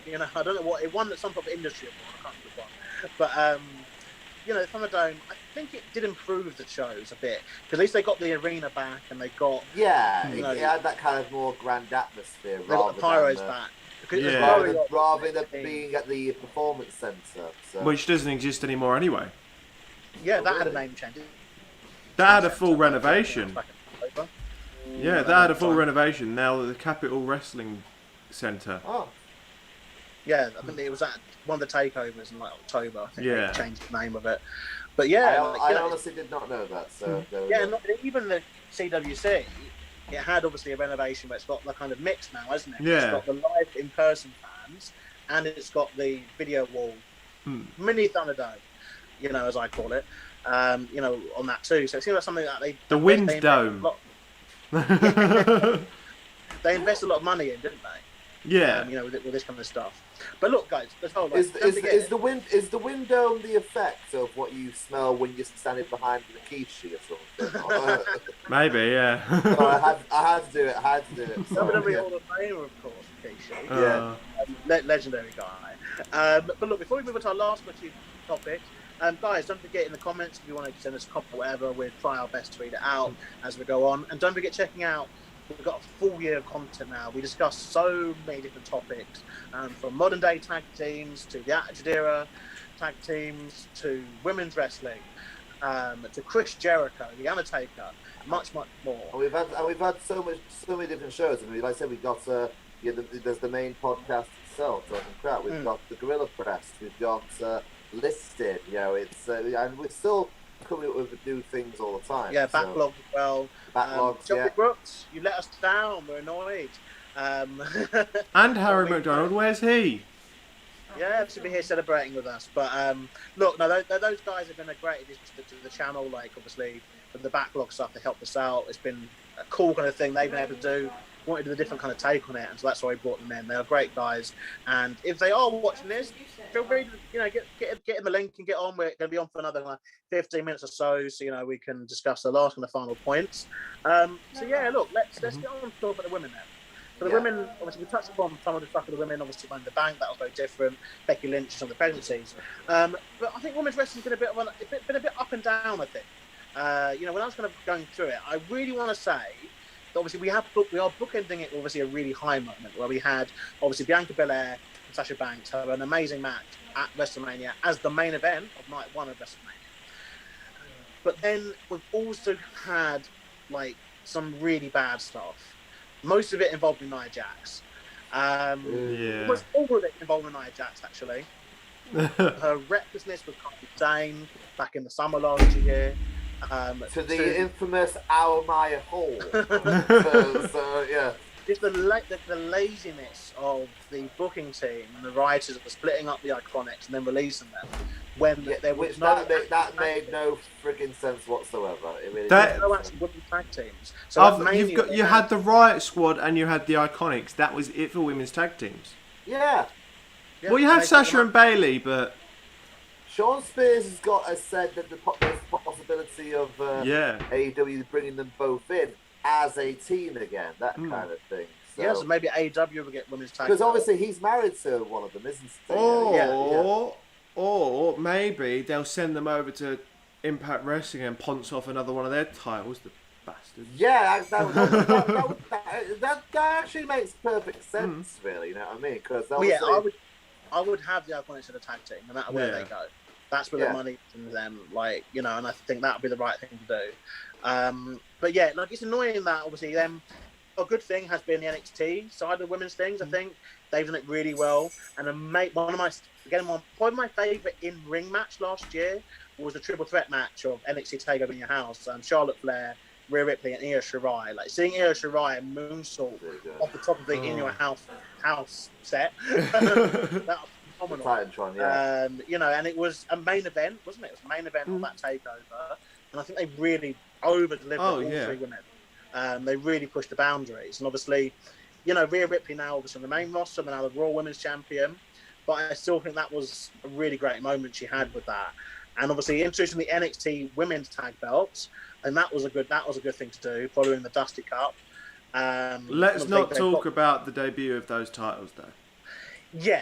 You know, I don't know what it won some sort of industry award. I can't remember what. But you know, the Thunderdome, I think it did improve the shows a bit because at least they got the arena back and they got it had that kind of more grand atmosphere. They got the pyros back. Rather than being at the performance centre, which doesn't exist anymore anyway. Yeah, that had a name change. That had a full renovation. Yeah, that had a full renovation. Now the Capital Wrestling Centre. Oh. Yeah, I think it was at one of the takeovers in like October. I think they changed the name of it. But yeah, I honestly did not know that. So not even the CWC. It had obviously a renovation, but it's got the kind of mix now, hasn't it? Yeah. It's got the live in-person fans, and it's got the video wall, mini Thunderdome, you know, as I call it, you know, on that too. So it seems like something that the Wind Dome. They invest a lot of money in, didn't they? Yeah. You know, with this kind of stuff. But look, guys, let's hold on. Is the wind dome the effect of what you smell when you're standing behind the quiche or something? Maybe, yeah. No, I had to do it. WWE Hall of Famer, of course, quiche. Legendary guy. But look, before we move on to our last topic, guys, don't forget in the comments if you want to send us a comment or whatever. We'll try our best to read it out as we go on. And don't forget checking out. We've got a full year of content now. We discussed so many different topics, from modern day tag teams to the Attitude Era tag teams to women's wrestling, to Chris Jericho, the Undertaker, much more. And we've had so many different shows. I mean, like I said, we got there's the main podcast itself, Talking Crap. We've got the Gorilla Press. We've got Listed. You know, it's and we're still coming up with new things all the time. Yeah, backlog as well. Backlogs, Johnny Brooks, you let us down. We're annoyed. And Harry McDonald, where's he? Yeah, to be here celebrating with us. But look, no, those guys have been a great addition to the channel. Like, obviously, with the backlog stuff, they helped us out. It's been a cool kind of thing they've been able to do. Wanted to do a different kind of take on it, and so that's why we brought them in. They are great guys, and if they are watching this, feel free to get in the link and get on. We're going to be on for another 15 minutes or so you know we can discuss the last and the final points. So yeah, look, let's get on to talk about the women now. For the women, obviously we touched upon some of the stuff for the women. Obviously, Money in the Bank, that was very different. Becky Lynch and some of the pregnancies, but I think women's wrestling's been a bit up and down. I think you know when I was kind of going through it, I really want to say. Obviously, we are bookending it. Obviously, a really high moment where we had obviously Bianca Belair and Sasha Banks have an amazing match at WrestleMania as the main event of night one of WrestleMania. But then we've also had like some really bad stuff. Most of it involving Nia Jax. Almost all of it involving Nia Jax actually. Her recklessness with Kairi Sane back in the summer last year. To the infamous Our Maya Hall. so yeah. Just the laziness of the booking team and the writers of splitting up the Iconics and then releasing them when there was that made no frigging sense whatsoever. It really no actual women's tag teams. So you had the Riot Squad and you had the Iconics. That was it for women's tag teams. Yeah. Well, you had Sasha and Bayley, but. Sean Spears has said that there's a possibility of AEW bringing them both in as a team again, that kind of thing. So, so maybe AEW will get women's tag. Because obviously he's married to one of them, isn't he? Or maybe they'll send them over to Impact Wrestling and ponce off another one of their titles, the bastards. Yeah, that actually makes perfect sense, really. You know what I mean? Because I would have the Iconics in a tag team, no matter where they go. That's where the money from them, like, you know, and I think that would be the right thing to do. But yeah, like, it's annoying that obviously them. A good thing has been the NXT side of the women's things. I think they've done it really well. And one of my favourite in-ring match last year was the triple threat match of NXT Takeover in Your House. Charlotte Flair, Rhea Ripley, and Io Shirai. Like, seeing Io Shirai moonsault off the top of the In Your House set, that was phenomenal. Titantron, yeah. You know, and it was a main event, wasn't it? It was a main event of that takeover, and I think they really over-delivered all 3 women. They really pushed the boundaries, and obviously, you know, Rhea Ripley now obviously on the main roster, and now the Raw Women's Champion. But I still think that was a really great moment she had with that, and obviously introducing the NXT Women's Tag Belts, and that was a good thing to do following the Dusty Cup. Let's not talk about the debut of those titles, though. Yeah,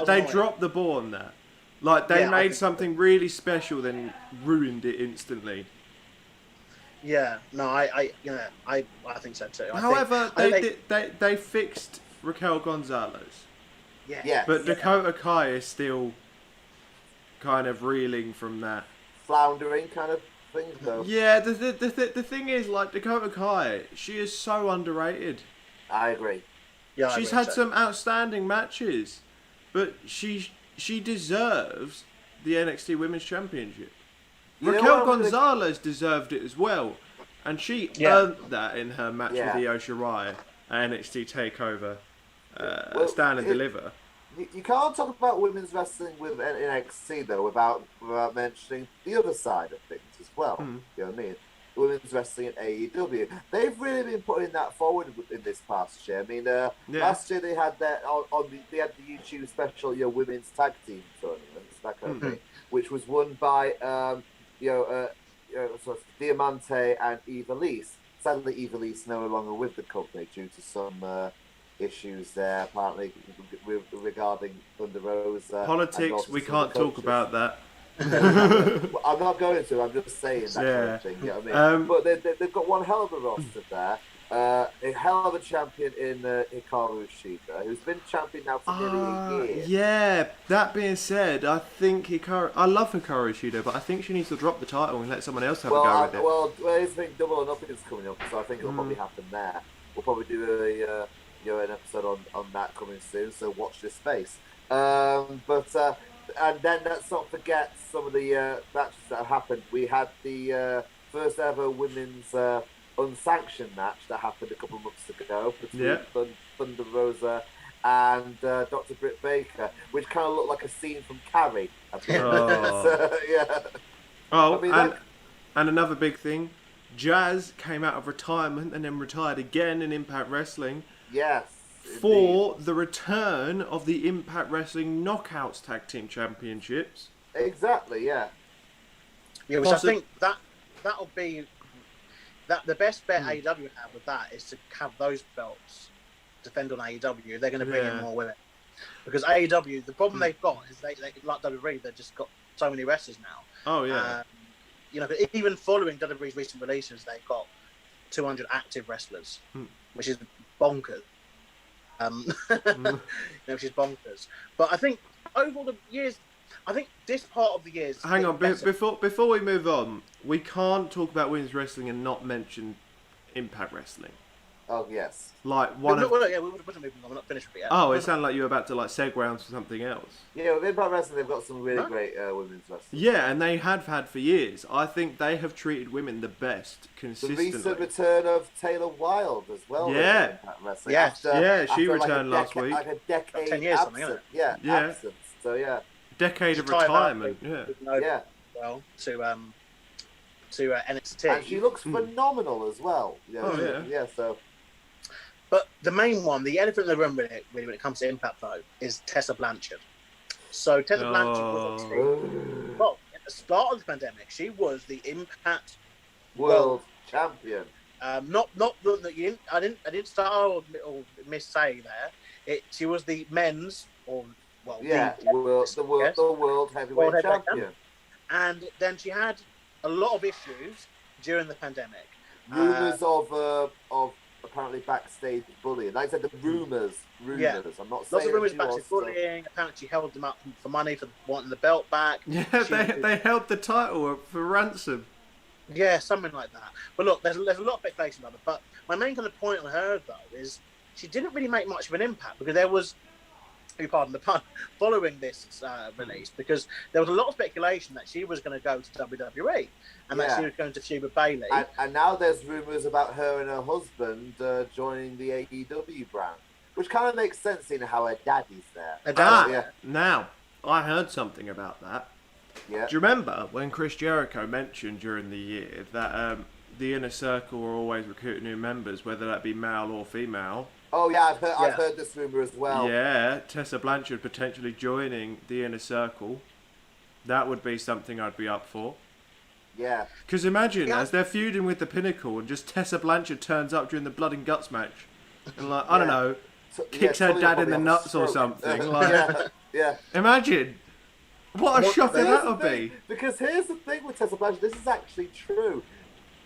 they dropped the ball on that. Like, they made something really special, then ruined it instantly. Yeah, no, I think so too. However, they fixed Raquel Gonzalez. Yeah. But Dakota Kai is still kind of reeling from that. Floundering kind of thing, though. Yeah, the thing is, like, Dakota Kai, she is so underrated. I agree. Yeah, she's had some outstanding matches, but she deserves the NXT Women's Championship. Raquel Gonzalez deserved it as well, and she earned that in her match with Io Shirai at NXT Takeover. Stand and Deliver. You can't talk about women's wrestling with NXT though without mentioning the other side of things as well. You know what I mean? Women's wrestling at AEW. They've really been putting that forward in this past year. I mean, last year they had their they had the YouTube special, women's tag team tournaments, that kind of thing, which was won by Diamante and Eva Lise. Sadly, Eva Lise no longer with the company due to some issues there, apparently regarding Thunder Rosa. Politics. We can't talk about that. Well, I'm not going to. I'm just saying that kind of thing. You know what I mean? But they've got one hell of a roster there. A hell of a champion in Hikaru Shida, who's been champion now for nearly a year. Yeah, that being said, I think I love Hikaru Shida, but I think she needs to drop the title and let someone else have a go with it. Well, here's the thing, Double or Nothing is coming up, so I think it'll probably happen there. We'll probably do an episode on that coming soon, so watch this space. And then let's not forget some of the matches that happened. We had the first ever women's unsanctioned match that happened a couple of months ago between Thunder Rosa and Dr. Britt Baker, which kind of looked like a scene from Carrie. And another big thing, Jazz came out of retirement and then retired again in Impact Wrestling. Yes. For the return of the Impact Wrestling Knockouts Tag Team Championships. Exactly, yeah. Yeah, which I think that'll be the best bet AEW would have with that is to have those belts defend on AEW. They're going to bring in more women. Because AEW, the problem they've got is they like WWE, they've just got so many wrestlers now. Oh, yeah. Even following WWE's recent releases, they've got 200 active wrestlers, which is bonkers. Which is bonkers. But I think over the years, I think this part of the years. Hang on, before we move on, we can't talk about women's wrestling and not mention Impact Wrestling. Oh yes. Like we wasn't moving on. We're not finished with it yet. Oh, it sounded like you were about to segue on to something else. Yeah, with Impact Wrestling, they've got some really great women's wrestling. Yeah, and they have had for years. I think they have treated women the best consistently. The recent return of Taylor Wilde as well. Yeah. Impact Wrestling. Yes. She returned last week. Like a decade 10 years, absent. something, yeah. Absence. So decade of retirement. Well, to NXT. And she looks phenomenal as well. Yeah. So. But the main one, the elephant in the room really when it comes to Impact though, is Tessa Blanchard. So Tessa Blanchard was obviously, at the start of the pandemic, she was the Impact World Champion. Not that I didn't start or miss say there. She was the men's the world heavyweight champion. And then she had a lot of issues during the pandemic. Rumours of apparently backstage bullying. Like I said, the rumours. Yeah. I'm not saying Lots of rumours she backstage was, bullying. Apparently, she held them up for money for wanting the belt back. Yeah, they held the title for ransom. Yeah, something like that. But look, there's a lot of speculation about it. But my main kind of point on her, though, is she didn't really make much of an impact because there was, pardon the pun, following this release, because there was a lot of speculation that she was going to go to WWE and that she was going to feud with Bayley. And now there's rumours about her and her husband joining the AEW brand, which kind of makes sense, seeing how her daddy's there. Now, I heard something about that. Yeah. Do you remember when Chris Jericho mentioned during the year that the Inner Circle are always recruiting new members, whether that be male or female? Oh yeah, I've heard this rumor as well. Yeah, Tessa Blanchard potentially joining the Inner Circle. That would be something I'd be up for. Yeah. Because imagine as they're feuding with the Pinnacle and just Tessa Blanchard turns up during the Blood and Guts match and I don't know, kicks her dad in the nuts or something. Yeah. Imagine. What a shocker that would be. Because here's the thing with Tessa Blanchard, this is actually true.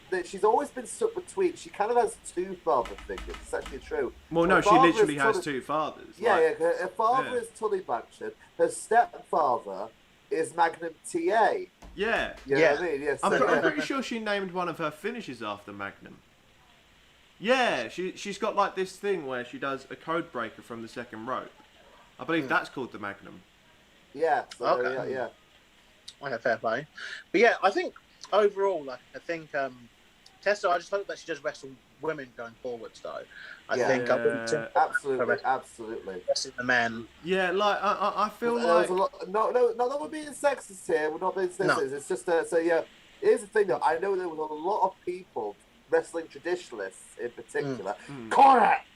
That she's always been stuck between. She kind of has two father figures. It's actually true. Well, no, she literally has two fathers. Yeah, her father is Tully Blanchard. Her stepfather is Magnum TA. Yeah. You know what I mean? Yeah, I'm pretty sure she named one of her finishes after Magnum. Yeah, she's got like this thing where she does a code breaker from the second rope. I believe that's called the Magnum. Yeah. So, okay. Yeah. Okay, fair play. But yeah, I think overall, I think Tessa, I just hope that she does wrestle women going forwards, though. I think absolutely. Wrestling the men. Yeah, like I feel like no, not we're being sexist here. We're not being sexist. No. It's just so yeah. Here's the thing, though. I know there was a lot of people, wrestling traditionalists in particular,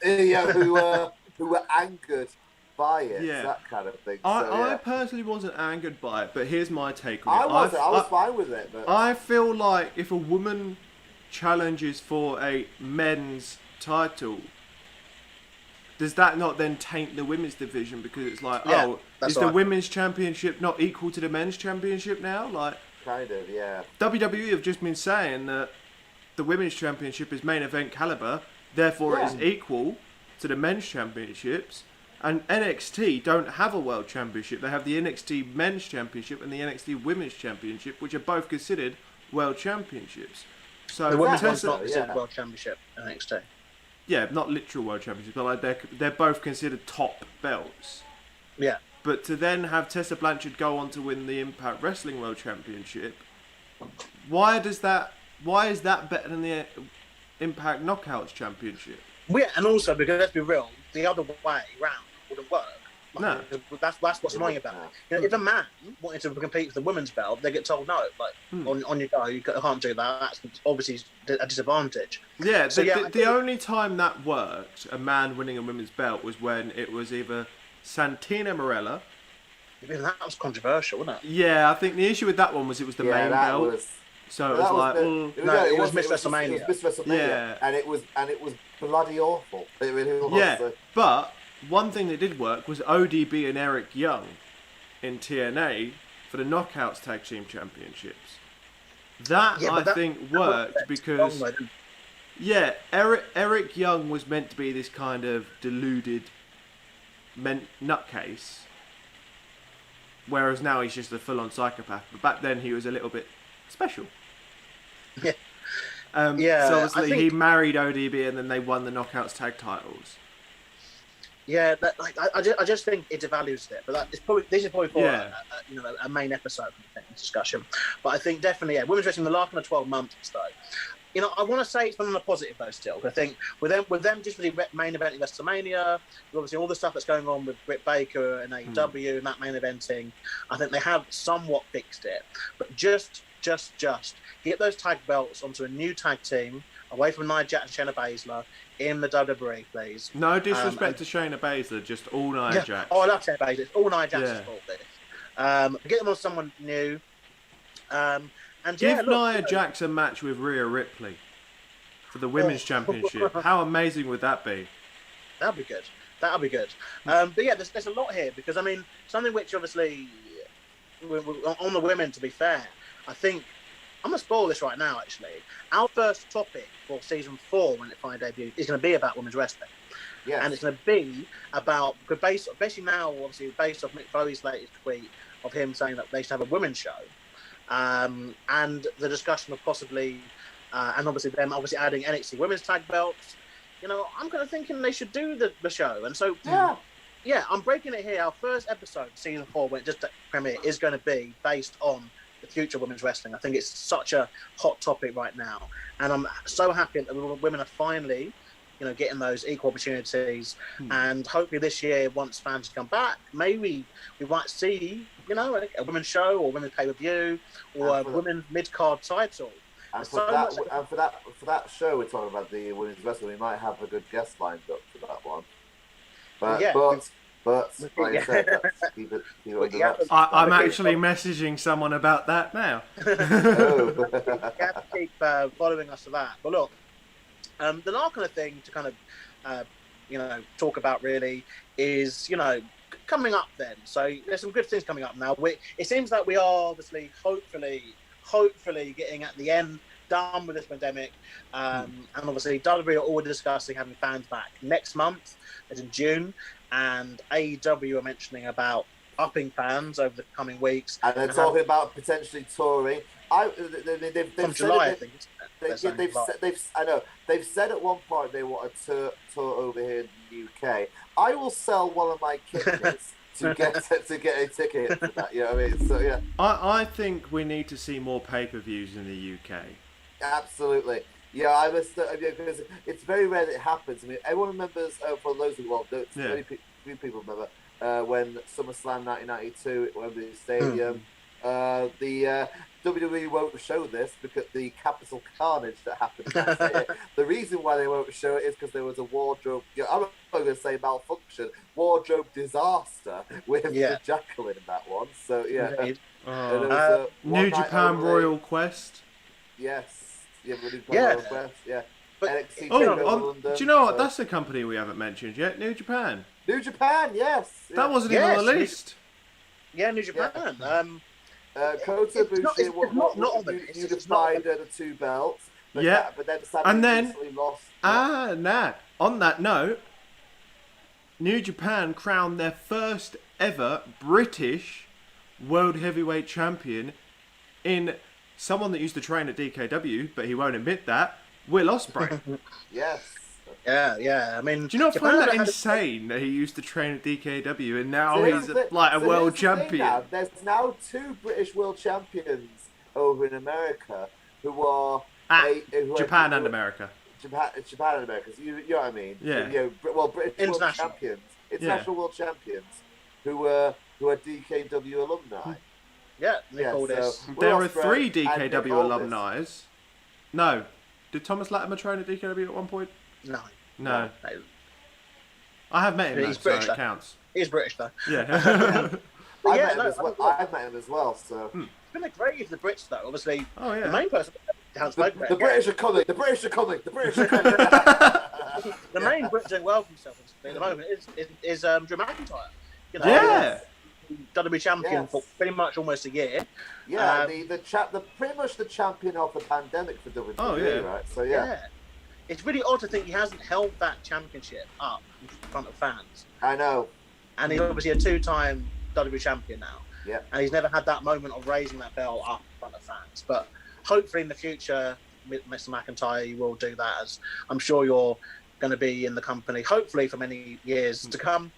who were angered by it, that kind of thing. I personally wasn't angered by it, but here's my take on it. I was fine with it. But I feel like if a woman challenges for a men's title, does that not then taint the women's division? Because it's like, is the women's championship not equal to the men's championship now? Like, kind of, yeah. WWE have just been saying that the women's championship is main event caliber, therefore it is equal to the men's championships. And NXT don't have a world championship. They have the NXT men's championship and the NXT women's championship, which are both considered world championships. So the women's one's not considered world championship NXT. Yeah, not literal world championships, but like they're both considered top belts. Yeah. But to then have Tessa Blanchard go on to win the Impact Wrestling World Championship, why is that better than the Impact Knockouts Championship? Well, yeah, and also because let's be real, the other way round wouldn't work. No, that's what's annoying about it. You know, if a man wanted to compete for the women's belt, they get told no. Like on your go, you can't do that. That's obviously a disadvantage. Yeah. The only time that worked, a man winning a women's belt, was when it was either Santina Marella. That was controversial, wasn't it? Yeah, I think the issue with that one was it was the main belt. So it was like, it was Miss WrestleMania. It was Miss WrestleMania, yeah. and it was bloody awful. It really was. Yeah, but one thing that did work was ODB and Eric Young in TNA for the Knockouts Tag Team Championships. That I think worked because Eric Young was meant to be this kind of deluded nutcase, whereas now he's just a full-on psychopath. But back then he was a little bit special. Yeah. So obviously he married ODB and then they won the Knockouts tag titles. Yeah, I just think it devalues it. But this is probably for a main episode of the discussion. But I think definitely, women's wrestling in the last 12 months though. You know, I want to say it's been on a positive though still. I think with them just really main eventing WrestleMania, obviously all the stuff that's going on with Britt Baker and AEW and that main eventing, I think they have somewhat fixed it. But just get those tag belts onto a new tag team away from Nia Jax and Shayna Baszler in the WWE, please. No disrespect to Shayna Baszler, just all Nia Jax. Oh, I love Shayna Baszler. It's all Nia Jax's fault. This. Get them on someone new. And give Nia Jax a match with Rhea Ripley for the Women's Championship. How amazing would that be? That'd be good. But yeah, there's a lot here because I mean, something which obviously on the women, to be fair, I think I'm going to spoil this right now, actually. Our first topic for season 4, when it finally debuts, is going to be about women's wrestling. Yes. And it's going to be about, basically now, obviously, based off Mick Foley's latest tweet of him saying that they should have a women's show. And the discussion of possibly, and obviously them adding NXT women's tag belts. I'm kind of thinking they should do the show. And so, yeah, I'm breaking it here. Our first episode, season 4, when it just premiere, is going to be based on the future of women's wrestling. I think it's such a hot topic right now. And I'm so happy that women are finally, getting those equal opportunities. And hopefully this year, once fans come back, maybe we might see, a women's show or women's pay-per-view or a women's mid-card title. And for that show we're talking about, the women's wrestling, we might have a good guest lined up for that one. But like I said, keep it under wraps. I'm actually messaging someone about that now. You have to keep following us for that. But look, the last kind of thing to kind of, talk about really is, coming up then. So there's some good things coming up now. It seems like we are obviously, hopefully getting at the end, done with this pandemic. And obviously WWE are already discussing having fans back next month, as in June. And AEW are mentioning about upping fans over the coming weeks. And they're talking about potentially touring. From July, I think. They've said at one point they want to tour over here in the UK. I will sell one of my kidneys to get a ticket for that. You know what I mean? So yeah. I think we need to see more pay-per-views in the UK. Absolutely. Yeah, I must because it's very rare that it happens. I mean, everyone remembers for those who won't. Very few people remember when SummerSlam 1992 at Wembley Stadium. The WWE won't show this because the capital carnage that happened that day. The reason why they won't show it is because there was a wardrobe. I'm not going to say malfunction. Wardrobe disaster with the Jacqueline in that one. So yeah. New Japan Royal Quest. Yes. Yeah. But NXT London, do you know what? That's a company we haven't mentioned yet. New Japan. New Japan, yes. That wasn't even on the list. Yeah, New Japan. Kota Ibushi unified the 2 belts. But then recently lost. On that note, New Japan crowned their first ever British World Heavyweight Champion in someone that used to train at DKW, but he won't admit that, Will Ospreay. Yes. Yeah. I mean, do you not find that insane that he used to train at DKW and now he's a world champion? There's now 2 British world champions over in America who are Japan and America. Japan and America. So you know what I mean? Yeah. British world champions, international world champions who are DKW alumni. Yeah, there are 3 DKW alumni. No. Did Thomas Latimer train at DKW at one point? No. I have met him, He's though, British, so it counts. He's British, though. Yeah. I've met him as well, so... It's been a great year for the Brits, though. Obviously, the main person... The British are coming! The British are coming! The main Brit doing well for himself at the moment is Drew McIntyre. WWE champion for pretty much almost a year. Yeah, pretty much the champion of the pandemic for WWE, right? So yeah. It's really odd to think he hasn't held that championship up in front of fans. I know. And he's obviously a 2-time WWE champion now. Yeah. And he's never had that moment of raising that belt up in front of fans. But hopefully in the future, Mr. McIntyre will do that, as I'm sure you're going to be in the company, hopefully for many years to come.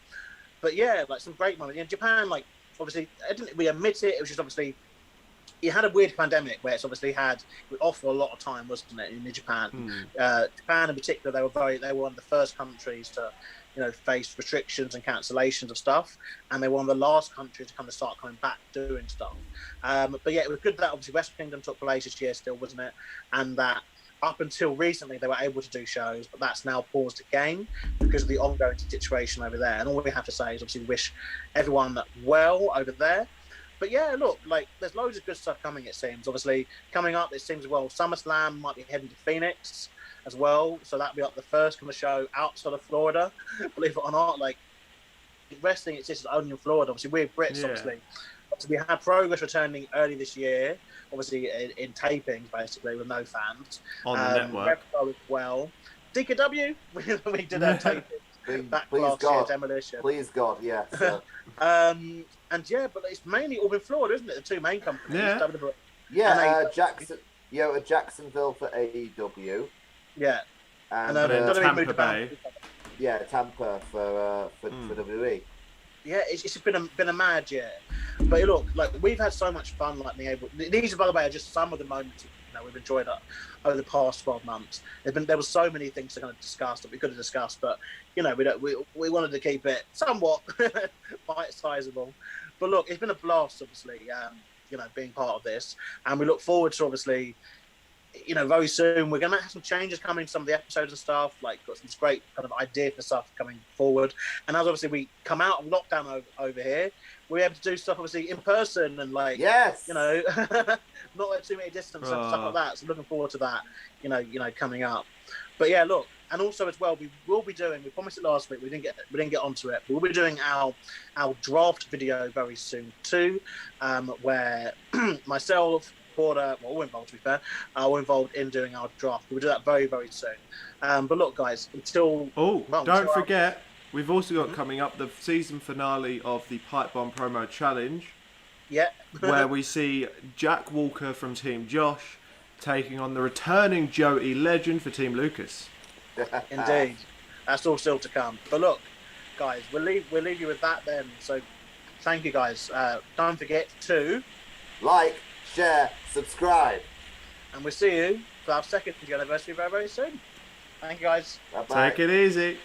But yeah, some great moments. In Japan, obviously, we admit it, it was just obviously, you had a weird pandemic where it's obviously we offered a lot of time, wasn't it, in Japan? Japan in particular, they were one of the first countries to, face restrictions and cancellations of stuff, and they were one of the last countries to kind of start coming back doing stuff. But yeah, it was good that obviously Wrestle Kingdom took place this year still, wasn't it? And that up until recently they were able to do shows, but that's now paused again because of the ongoing situation over there. And all we have to say is obviously wish everyone well over there. But yeah, look, there's loads of good stuff coming, it seems. Obviously, coming up, it seems, SummerSlam might be heading to Phoenix as well. So that'll be the first kind of show outside of Florida. Believe it or not, wrestling exists only in Florida. Obviously, we're Brits, obviously. So we had Progress returning early this year, obviously in tapings, basically, with no fans. On the network. Repco as well. DKW, we did our tapings back last year, Demolition. Please God, yeah. So. And yeah, but it's mainly all in Florida, isn't it? The two main companies. Yeah. Yeah, Jacksonville for AEW. Yeah. And Tampa Bay. Yeah, Tampa for WWE. Yeah, it's just been a mad year. But look, like we've had so much fun, like being able. These, by the way, are just some of the moments we've enjoyed over the past 12 months. There was so many things to kind of discuss that we could have discussed, but we wanted to keep it somewhat bite-sizable. But look, it's been a blast, obviously. Being part of this, and we look forward to obviously. Very soon we're going to have some changes coming, some of the episodes and stuff, like got some great kind of idea for stuff coming forward. And as obviously we come out of lockdown over here, we're able to do stuff obviously in person and not at too many distance and stuff like that. So looking forward to that, coming up. But yeah, look, and also as well, we will be doing. We promised it last week. We didn't get onto it. But we'll be doing our draft video very soon too, where myself. Porter, all involved to be fair, all involved in doing our draft. We'll do that very, very soon. But look, guys, don't forget, we've also got coming up the season finale of the Pipe Bomb Promo Challenge. Yeah. where we see Jack Walker from Team Josh taking on the returning Joey Legend for Team Lucas. Indeed. That's all still to come. But look, guys, we'll leave you with that then. So thank you, guys. Don't forget to like, share, subscribe. And we'll see you for our second anniversary very, very soon. Thank you, guys. Bye-bye. Take it easy.